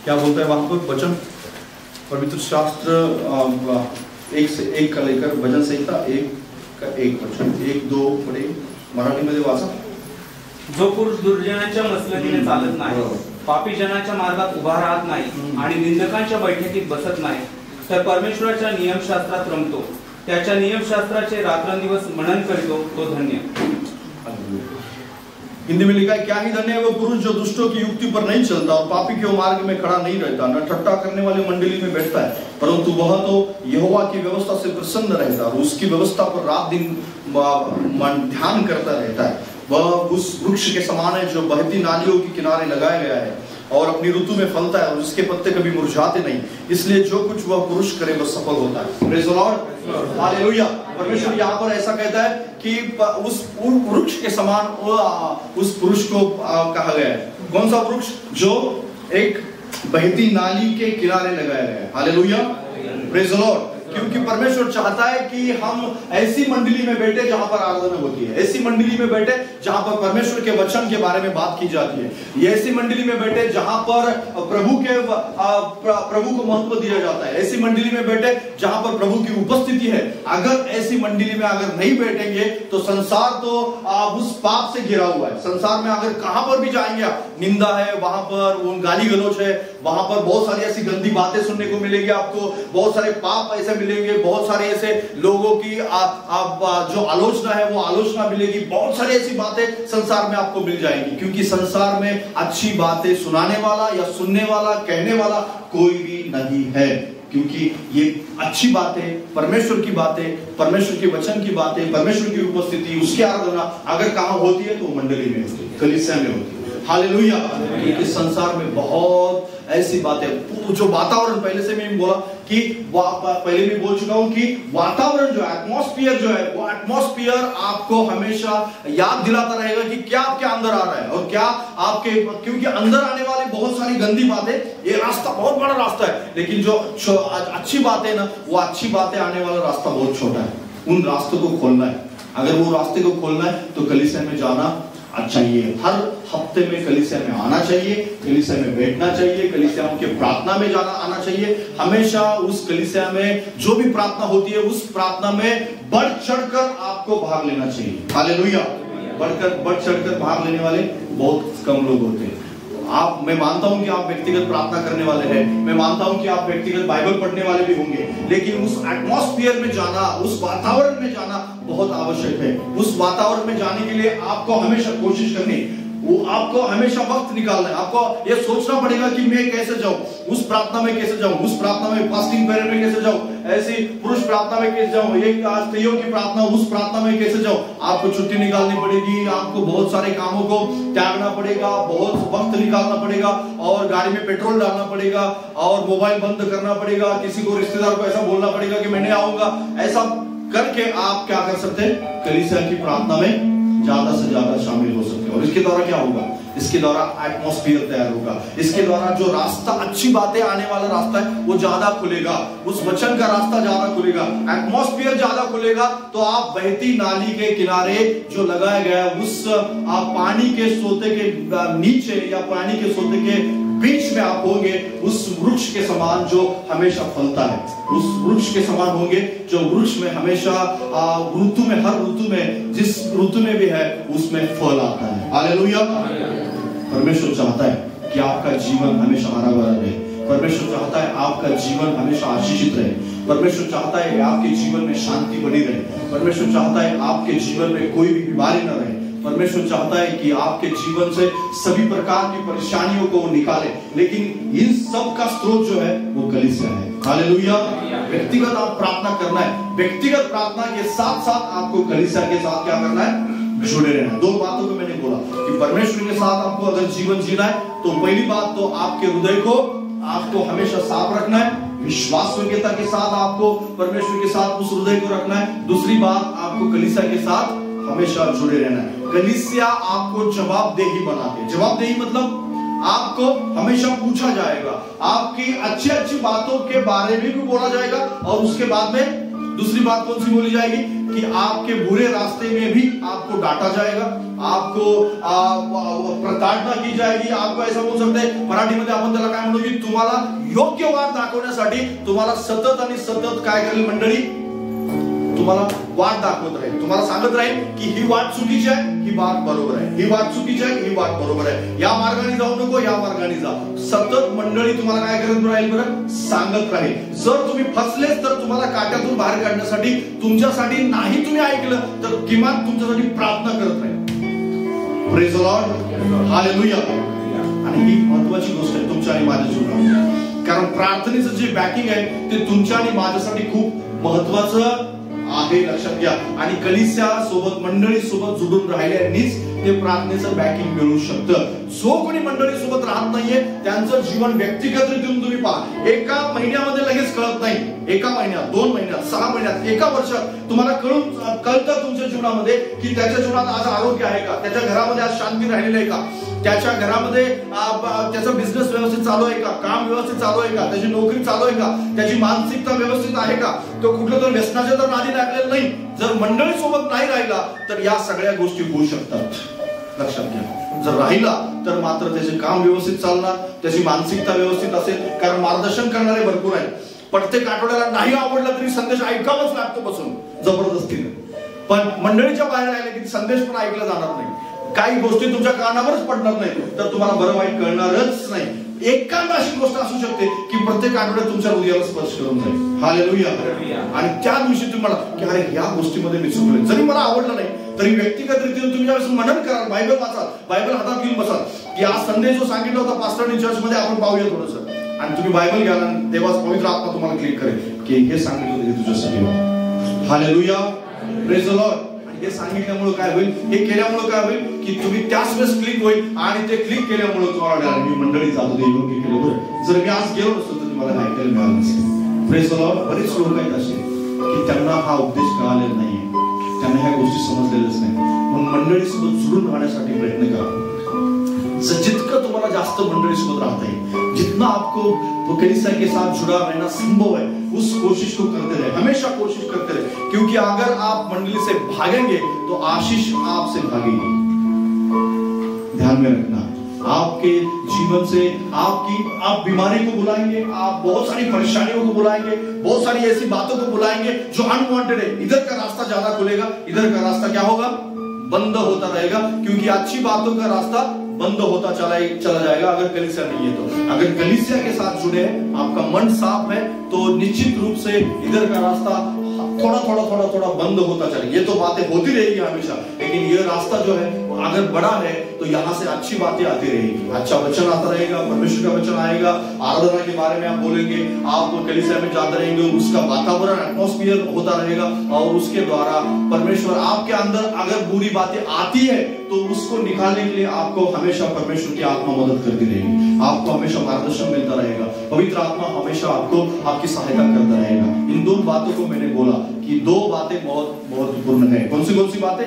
क्या बोलता है वहां पर वचन? पवित्र शास्त्र 1 से 1 का लेकर भजन संहिता 1 का 1 वचन 1-2 पढ़े मराठीमध्ये वाचा। जो पुरुष दुर्जनाच्या मसलनीने चालत नाही, पापी जनाच्या मार्गात उभा राहत नाही आणि निंदकांच्या बैठकीत बसत नाही, तर परमेश्वराच्या नियमशास्त्रात रमतो, त्याच्या नियमशास्त्राचे रात्रंदिवस मनन करीतो, तो धन्य। हिंदी में लिखा है, क्या ही धन्य है वो पुरुष जो दुष्टों की युक्ति पर नहीं चलता और पापी के मार्ग में खड़ा नहीं रहता, न ठट्टा करने वाली मंडली में बैठता है, परंतु वह तो यहोवा की व्यवस्था से प्रसन्न रहता है और उसकी व्यवस्था पर रात दिन ध्यान करता रहता है। वह उस वृक्ष के समान है जो बहती नालियों के किनारे लगाया गया है और अपनी ऋतु में फलता है और उसके पत्ते कभी मुरझाते नहीं, इसलिए जो कुछ वह पुरुष करे वह सफल होता है। Praise the Lord. हालेलुया। परमेश्वर यहाँ पर ऐसा कहता है कि उस वृक्ष के समान उस पुरुष को कहा गया है। कौन सा वृक्ष? जो एक बहती नाली के किनारे लगाया गया है। हालेलुया। Praise the Lord. क्योंकि परमेश्वर चाहता है कि हम ऐसी मंडली में बैठे जहां पर आराधना होती है, ऐसी मंडली में बैठे जहां पर परमेश्वर के वचन के बारे में बात की जाती है, ये ऐसी मंडली में बैठे जहां पर प्रभु को महत्व दिया जाता है, ऐसी मंडली में बैठे जहां पर प्रभु की उपस्थिति है। अगर ऐसी मंडली में अगर नहीं बैठेंगे तो संसार तो उस पाप से घिरा हुआ है। संसार में अगर कहां पर भी जाएंगे, निंदा है, वहां पर वो गाली गलौज है, वहां पर बहुत सारी ऐसी गंदी बातें सुनने को मिलेगी आपको, बहुत सारे पाप ऐसे मिलेंगे, बहुत सारे ऐसे लोगों की जो आलोचना है वो आलोचना मिलेगी, बहुत सारी ऐसी बातें संसार में आपको मिल जाएगी। क्योंकि संसार में अच्छी बातें सुनाने वाला या सुनने वाला, कहने वाला कोई भी नहीं है। क्योंकि ये अच्छी बातें, परमेश्वर की बातें, परमेश्वर के वचन की बातें, परमेश्वर की उपस्थिति, उसकी आराधना अगर कहां होती है तो मंडली में होती है, कलीसिया में होती है। हालेलुया। क्योंकि संसार में बहुत ऐसी बातें, जो वातावरण, पहले से मैं बोला कि पहले भी बोल चुका हूं कि वातावरण जो है, एटमॉस्फेयर जो है, वो एटमॉस्फेयर आपको हमेशा याद दिलाता रहेगा कि क्या आपके अंदर आ रहा है और क्या आपके, क्योंकि अंदर आने वाली बहुत सारी गंदी बातें, ये रास्ता बहुत बड़ा रास्ता है, लेकिन जो अच्छी बातें ना, वो अच्छी बातें आने वाला रास्ता बहुत छोटा है। उन रास्तों को खोलना है। अगर वो रास्ते को खोलना है तो कलीसिया में जाना चाहिए, हर हफ्ते में कलीसिया में आना चाहिए, कलीसिया में बैठना चाहिए, कलीसियाओं के प्रार्थना में जाना आना चाहिए। हमेशा उस कलीसिया में जो भी प्रार्थना होती है उस प्रार्थना में बढ़ चढ़कर आपको भाग लेना चाहिए। हालेलुया। बढ़ चढ़कर भाग लेने वाले बहुत कम लोग होते हैं। मैं मानता हूं कि आप व्यक्तिगत प्रार्थना करने वाले हैं, मैं मानता हूं कि आप व्यक्तिगत बाइबल पढ़ने वाले भी होंगे, लेकिन उस एटमॉस्फेयर में जाना, उस वातावरण में जाना बहुत आवश्यक है। उस वातावरण में जाने के लिए आपको हमेशा कोशिश करनी, वो आपको हमेशा वक्त निकालना है। आपको ये सोचना पड़ेगा कि मैं कैसे जाऊं, उस प्रार्थना में कैसे जाऊं, उस प्रार्थना में, फास्टिंग पीरियड में कैसे जाऊं, ऐसी पुरुष प्रार्थना में कैसे जाऊं, एक स्त्रियों की प्रार्थना, उस प्रार्थना में कैसे जाऊं। आपको छुट्टी निकालनी पड़ेगी, आपको बहुत सारे कामों को त्यागना पड़ेगा, बहुत वक्त निकालना पड़ेगा, और गाड़ी में पेट्रोल डालना पड़ेगा, और मोबाइल बंद करना पड़ेगा, किसी को, रिश्तेदार को ऐसा बोलना पड़ेगा कि मैं नहीं आऊंगा। ऐसा करके आप क्या कर सकते हैं, कलीसिया की प्रार्थना में ज्यादा से ज्यादा शामिल हो सकते हैं। और इसके द्वारा क्या होगा, इसके द्वारा एटमॉस्फेयर तैयार होगा, इसके द्वारा जो रास्ता, अच्छी बातें आने वाला रास्ता है वो ज्यादा खुलेगा, उस वचन का रास्ता ज्यादा खुलेगा, एटमॉस्फेयर ज्यादा खुलेगा। तो आप बहती नाली के किनारे जो लगाया गया उस पानी के सोते के नीचे या पानी के सोते के बीच में आप होंगे, उस वृक्ष के समान जो हमेशा फलता है, उस वृक्ष के समान होंगे जो वृक्ष में हमेशा ऋतु में, हर ऋतु में, जिस ऋतु में भी है उसमें फल आता है। हालेलुया। परमेश्वर चाहता है कि आपका जीवन हमेशा हरा भरा रहे, परमेश्वर चाहता है आपका जीवन हमेशा आशीषित रहे, परमेश्वर चाहता है आपके जीवन में शांति बनी रहे, परमेश्वर चाहता है आपके जीवन में कोई भी बीमारी न रहे, परमेश्वर चाहता है कि आपके जीवन से सभी प्रकार की परेशानियों को निकाले। लेकिन इन सब का स्रोत जो है वो कलीसिया है। हालेलुया। व्यक्तिगत आप प्रार्थना करना है, व्यक्तिगत प्रार्थना के साथ साथ आपको कलीसिया के साथ क्या करना है, जुड़े रहना। दो बातों को मैंने बोला कि परमेश्वर के साथ आपको अगर जीवन जीना है तो पहली बात तो आपके हृदय को आपको हमेशा साफ रखना है, विश्वास योग्यता के साथ आपको परमेश्वर के साथ उस हृदय को रखना है। दूसरी बात, आपको कलीसिया के साथ हमेशा जुड़े रहना है। कलीसिया आपको जवाबदेही बनाते हैं। जवाबदेही मतलब आपको हमेशा पूछा जाएगा, आपकी अच्छी अच्छी बातों के बारे में भी बोला जाएगा, और उसके बाद में दूसरी बात कौन सी बोली जाएगी कि आपके बुरे रास्ते में भी आपको डांटा जाएगा, आपको प्रताड़ना की जाएगी। आपको ऐसा बोल सकते हैं, मराठीमध्ये आपण त्याला काय म्हणतो की तुम्हाला योग्य वाट दाखवण्यासाठी तुम्हाला सतत आणि सतत काय करेल मंडळी, तुम्हाला वाट दाखवत राहील, तुम्हाला सांगत राहील की ही वाट चुकीची आहे, ही वाट बरोबर आहे, ही वाट चुकीची आहे, ही वाट बरोबर आहे, या मार्गाने जाऊ नको, या मार्गाने जा। सतत मंडळी तुम्हाला काय करत राहील, बरं सांगत राहील। जर तुम्ही फसलेच तर तुम्हाला काट्यातून बाहेर काढण्यासाठी, तुमच्यासाठी नाही तुम्ही ऐकलं तर किमान तुमच्यासाठी प्रार्थना करत राहील। Praise the Lord. हालेलुया। आणि ही महत्त्वाची गोष्ट आहे तुमच्या आणि माझ्या जीवनात, कारण प्रार्थनेचं जे बॅकिंग आहे ते तुमच्या आणि माझ्यासाठी खूप महत्त्वाचं आहे, लक्षात घ्या। आणि कलीसिया सोबत, मंडळी सोबत जुडून राहिल्यानेच ते प्रार्थनेचं बॅकिंग मिळू शकतं। जो कोणी मंडळी सोबत राहत नाहीये त्यांचं जीवन व्यक्तिगत रित्या तुम्ही पहा, एका महिन्यामध्ये लगेच कळत नाही, एका महिन्यात, 2 महिन्यात, 6 महिन्यात, एका वर्षात तुम्हाला कळतं तुमच्या जीवनामध्ये की त्याच्या जीवनात आज आरोग्य आहे का, त्याच्या घरामध्ये आज शांती राहिलेली आहे का, त्याच्या घरामध्ये त्याचा बिझनेस व्यवस्थित चालू आहे का, काम व्यवस्थित चालू आहे का, त्याची नोकरी चालू आहे का, त्याची मानसिकता व्यवस्थित आहे का, तो कुठलं तर व्यसनाच्या तर नादी लागलेला नाही। जर मंडळी सोबत नाही राहिला तर या सगळ्या गोष्टी होऊ शकतात, लक्षात घ्या। जर राहिला तर मात्र त्याचे काम व्यवस्थित चालणार, त्याची मानसिकता व्यवस्थित असेल, कारण मार्गदर्शन करणारे भरपूर आहेत। प्रत्येक आठवड्याला नाही आवडला तरी संदेश ऐकावाच लागतो बसून जबरदस्तीने. पण मंडळीच्या बाहेर राहिले की संदेश पण ऐकला जाणार नाही. काही गोष्टी तुमच्या कानावरच पडणार नाही तर तुम्हाला बरं वाईट कळणारच नाही. एखादा अशी गोष्ट असू शकते की प्रत्येक आठवड्यात तुमच्या हृदयाला स्पर्श करून जाईल. हालेलुया. आणि त्या दिवशी तुम्हाला की अरे या गोष्टीमध्ये मी चुकलोय, जरी मला आवडलं नाही तरी व्यक्तिगत रीतीने तुम्ही ज्यावेळेस मनन कराल, बायबल वाचाल, बायबल हातात घेऊन बसाल की आज संदेश जो सांगितला होता पास्टरने चर्चमध्ये आपण पाहूया थोडंसं, आणि तुम्ही बायबल घ्याल आणि देवाचा पवित्र आत्मा तुम्हाला क्लिक करेल की हे सांगितलं होतं हे तुझ्यासाठी होतं. हालेलुया. Praise the Lord. हे सांगितल्यामुळे काय होईल, हे केल्यामुळे काय होईल की तुम्ही त्याच वेळेस क्लिक होईल आणि ते क्लिक केल्यामुळे तुम्हाला मी मंडळी जातो ते योग्य केलं बरं. जर मी आज गेलो नसतो तर तुम्हाला ऐकायला मिळालं नसतं. Praise the Lord. बरेच लोक आहेत असे की त्यांना हा उपदेश कळालेला नाहीये, त्यांना ह्या गोष्टी समजलेल्याच नाही. म्हणून मंडळीसोबत जुळून राहण्यासाठी प्रयत्न करा. जितना तुम्हारा जास्त मंडली सोबत रहता है, जितना आपको कलीसिया के साथ जुड़ा रहना संभव है, उस कोशिश को करते रहे, हमेशा कोशिश करते रहे. क्योंकि अगर आप मंडली से भागेंगे तो आशीष आपसे भागेगी. ध्यान में रखना. आपके जीवन से आप बीमारी को बुलाएंगे, आप बहुत सारी परेशानियों को बुलाएंगे, बहुत सारी ऐसी बातों को बुलाएंगे जो अनवांटेड है. इधर का रास्ता ज्यादा खुलेगा, इधर का रास्ता क्या होगा, बंद होता रहेगा. क्योंकि अच्छी बातों का रास्ता बंद होता चला जाएगा अगर कलीसिया नहीं है तो. अगर कलीसिया के साथ जुड़े हैं, आपका मन साफ है, तो निश्चित रूप से इधर का रास्ता थोड़ा बंद होता चलेगा. ये तो बातें होती रहेगी हमेशा, लेकिन ये रास्ता जो है अगर बड़ा है तो यहाँ से अच्छी बातें आती रहेगी, अच्छा वचन आता रहेगा, परमेश्वर का वचन आएगा, आराधना के बारे में आप बोलेंगे, आप कलीसिया में जाते रहेंगे, उसका वातावरण एटमॉस्फेयर होता रहेगा और उसके द्वारा परमेश्वर आपके अंदर अगर बुरी बातें आती है तो उसको निकालने के लिए आपको हमेशा परमेश्वर की आत्मा मदद करती रहेगी, आपको हमेशा मार्गदर्शन मिलता रहेगा, पवित्र आत्मा हमेशा आपको आपकी सहायता करता रहेगा. इन दो बातों को मैंने बोला कि दो बातें बहुत महत्वपूर्ण है. कौन सी बातें,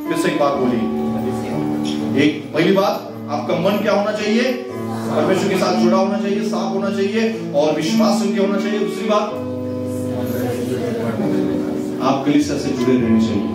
फिर से एक बात बोली. एक पहली बात, आपका मन क्या होना चाहिए, परमेश्वर के साथ जुड़ा होना चाहिए, साफ होना चाहिए और विश्वास योग्य होना चाहिए. दूसरी बात, आप कलीसिया से जुड़े रहने चाहिए.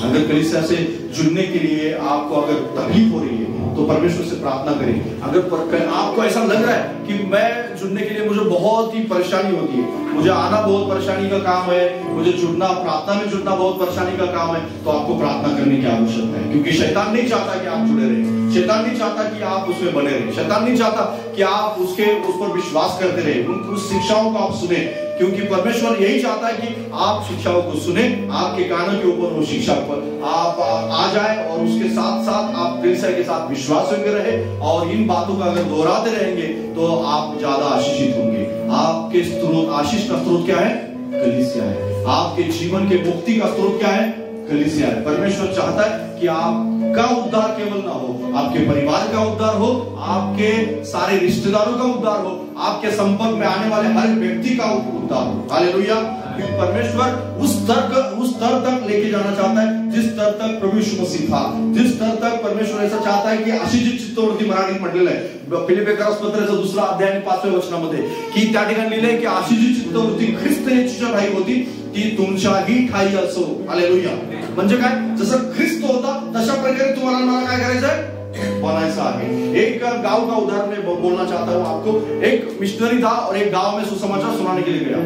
अगर कलीसिया से जुड़ने के लिए आपको अगर तकलीफ हो रही है तो परमेश्वर से प्रार्थना करें. अगर आपको ऐसा लग रहा है कि मैं जुड़ने के लिए मुझे बहुत ही परेशानी होती है, मुझे आना बहुत परेशानी का काम है, मुझे जुड़ना, प्रार्थना में जुड़ना बहुत परेशानी का काम है, तो आपको प्रार्थना करने की आवश्यकता है. क्योंकि शैतान नहीं चाहता कि आप जुड़े रहें, शैतान नहीं चाहता कि आप उसमें बने रहें, शैतान नहीं चाहता कि आप उस पर विश्वास करते रहे, उस शिक्षाओं को आप सुने. क्योंकि परमेश्वर यही चाहता है कि आप शिक्षाओं को सुने, आपके कानों के ऊपर वो शिक्षा पर आप आ जाए और उसके साथ साथ आप कलीसिया के साथ विश्वास योग्य रहे. और इन बातों का अगर दोहराते रहेंगे तो आप ज्यादा आशीषित होंगे. आपके स्रोत, आशीष का स्रोत क्या है, कलीसिया है. आपके जीवन के मुक्ति का स्रोत क्या है, कलीसिया है. परमेश्वर चाहता है कि आपका उद्धार केवल ना हो, आपके परिवार का उद्धार हो, आपके सारे रिश्तेदारों का उद्धार हो, आपके संपर्क में आने वाले हर व्यक्ति का उद्धार हो. हालेलुया. क्योंकि परमेश्वर उस स्तर तक लेके जाना चाहता है जिस स्तर तक प्रभु यीशु मसीह था, जिस स्तर तक परमेश्वर ऐसा चाहता है की अशी जी चित्तवृत्ती मराठीत म्हटलेलं आहे फिलिप्पियरास पत्राचा 2 अध्याय 5व्या वचनामध्ये की त्या ठिकाणी लिहिलंय की अशी जी चित्तवृत्ती ख्रिस्त येशूच्या ठाई होती ती तुमच्याही ठाई असो. हालेलुया. म्हणजे काय, जसं ख्रिस्त होता तशा प्रकारे तुम्हाला मला काय करायचंय, बनायचा है. एक गांव का उदाहरण मैं बोलना चाहता हूँ आपको. एक मिशनरी था और एक गांव में सुसमाचार सुनाने के लिए गया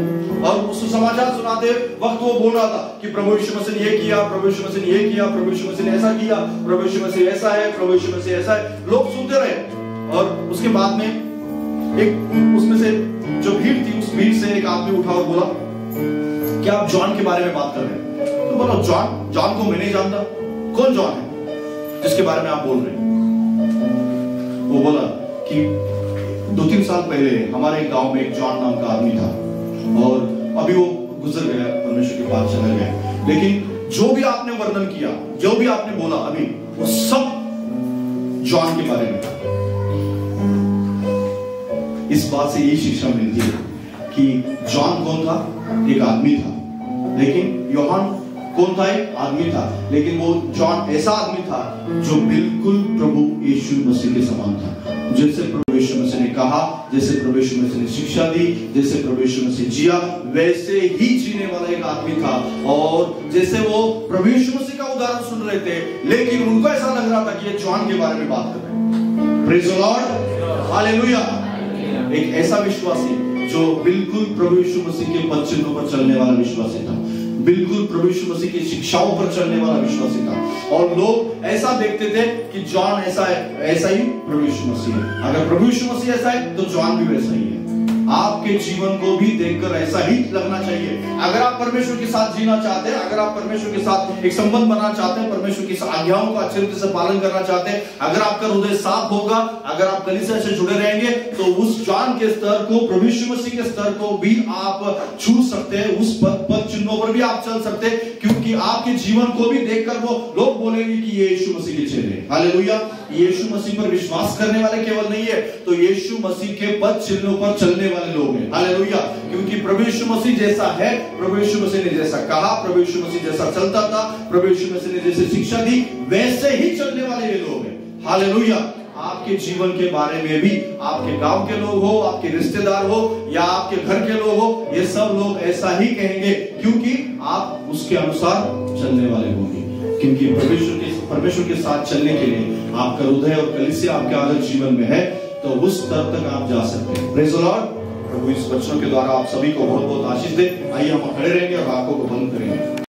और सुसमाचार सुनाते वक्त वो बोल रहा था कि प्रभु यीशु मसीह ने ये किया, प्रभु यीशु मसीह ने ये किया, प्रभु यीशु मसीह ने ऐसा किया, प्रभु यीशु मसीह ऐसा है, प्रभु यीशु मसीह ऐसा है. लोग सुनते रहे और उसके बाद में एक उसमें से जो भीड़ थी उस भीड़ से एक आदमी उठा और बोला कि आप जॉन के बारे में बात कर रहे हैं. तो बोला जॉन को मैं नहीं जानता. कौन जॉन है जिसके बारे में आप बोल रहे हैं? वो बोला कि 2-3 साल पहले हमारे गांव में एक जॉन नाम का आदमी था और अभी वो गुजर गया, परमेश्वर के पास चला गया. लेकिन जो भी आपने वर्णन किया, जो भी आपने बोला अभी, वो सब जॉन के बारे में. इस बात से यही शिक्षा मिलती है कि जॉन कौन था, एक आदमी था, लेकिन यूहन्ना कौन था, एक आदमी था, लेकिन वो जॉन ऐसा आदमी था जो बिल्कुल प्रभु यीशु मसीह के समान था. जैसे प्रभु यीशु मसीह ने कहा, जैसे प्रभु यीशु मसीह ने शिक्षा दी, जैसे प्रभु यीशु मसीह जिया, वैसे ही जीने वाला एक आदमी था. और जैसे वो प्रभु यीशु मसीह का उदाहरण सुन रहे थे, लेकिन उनको ऐसा लग रहा था कि ये जॉन के बारे में बात कर रहे हैं. Praise the Lord. हालेलुया. एक ऐसा विश्वासी जो बिल्कुल प्रभु यीशु मसीह के पद चिन्हों पर चलने वाला विश्वासी था, बिल्कुल प्रभु यीशु मसीह की शिक्षाओं पर चलने वाला विश्वासी था। और लोग ऐसा देखते थे कि जॉन ऐसा है, ऐसा ही प्रभु यीशु मसीह है। अगर प्रभु यीशु मसीह ऐसा है तो जॉन भी वैसा ही है। आपके जीवन को भी देखकर ऐसा ही लगना चाहिए। अगर आप परमेश्वर के साथ जीना चाहते हैं, अगर आप परमेश्वर के साथ एक संबंध बनाना चाहते हैं, परमेश्वर की आज्ञाओं का अच्छे रीति से पालन करना चाहते हैं, अगर आपका हृदय साफ होगा, अगर आप कलीसिया से जुड़े रहेंगे, तो उस जॉन के स्तर को, प्रभु यीशु मसीह के स्तर को भी आप छू सकते हैं। उस पद चिन्हों पर भी आप चल सकते हैं, क्योंकि आपके जीवन को भी देखकर वो लोग बोलेंगे कि ये यीशु मसीह के चेले हैं। हालेलुया। यीशु मसीह पर विश्वास करने वाले केवल नहीं है, तो यीशु मसीह के पद चिन्हों पर चलने वाले लोग हैं। हालेलुया। क्योंकि प्रभु यीशु मसीह जैसा है, प्रभु यीशु मसीह ने जैसा कहा, प्रभु यीशु मसीह जैसा चलता था, प्रभु यीशु मसीह ने जैसे शिक्षा दी, वैसे ही चलने वाले ये लोग हैं। हालेलुया। आपके जीवन के बारे में भी, आपके गांव के लोग हो, आपके रिश्तेदार हो, या आपके घर के लोग हो, ये सब लोग ऐसा ही कहेंगे, क्योंकि आप उसके अनुसार चलने वाले होंगे। क्योंकि परमेश्वर के साथ चलने के लिए आपका हृदय और कलीसिया आपके आदर्श जीवन में है, तो उस स्तर तक आप जा सकते हैं। Praise the Lord. प्रभु इस वचनों के द्वारा आप सभी को बहुत बहुत आशीष दे। आइए हम खड़े रहेंगे और आंखों को बंद करेंगे।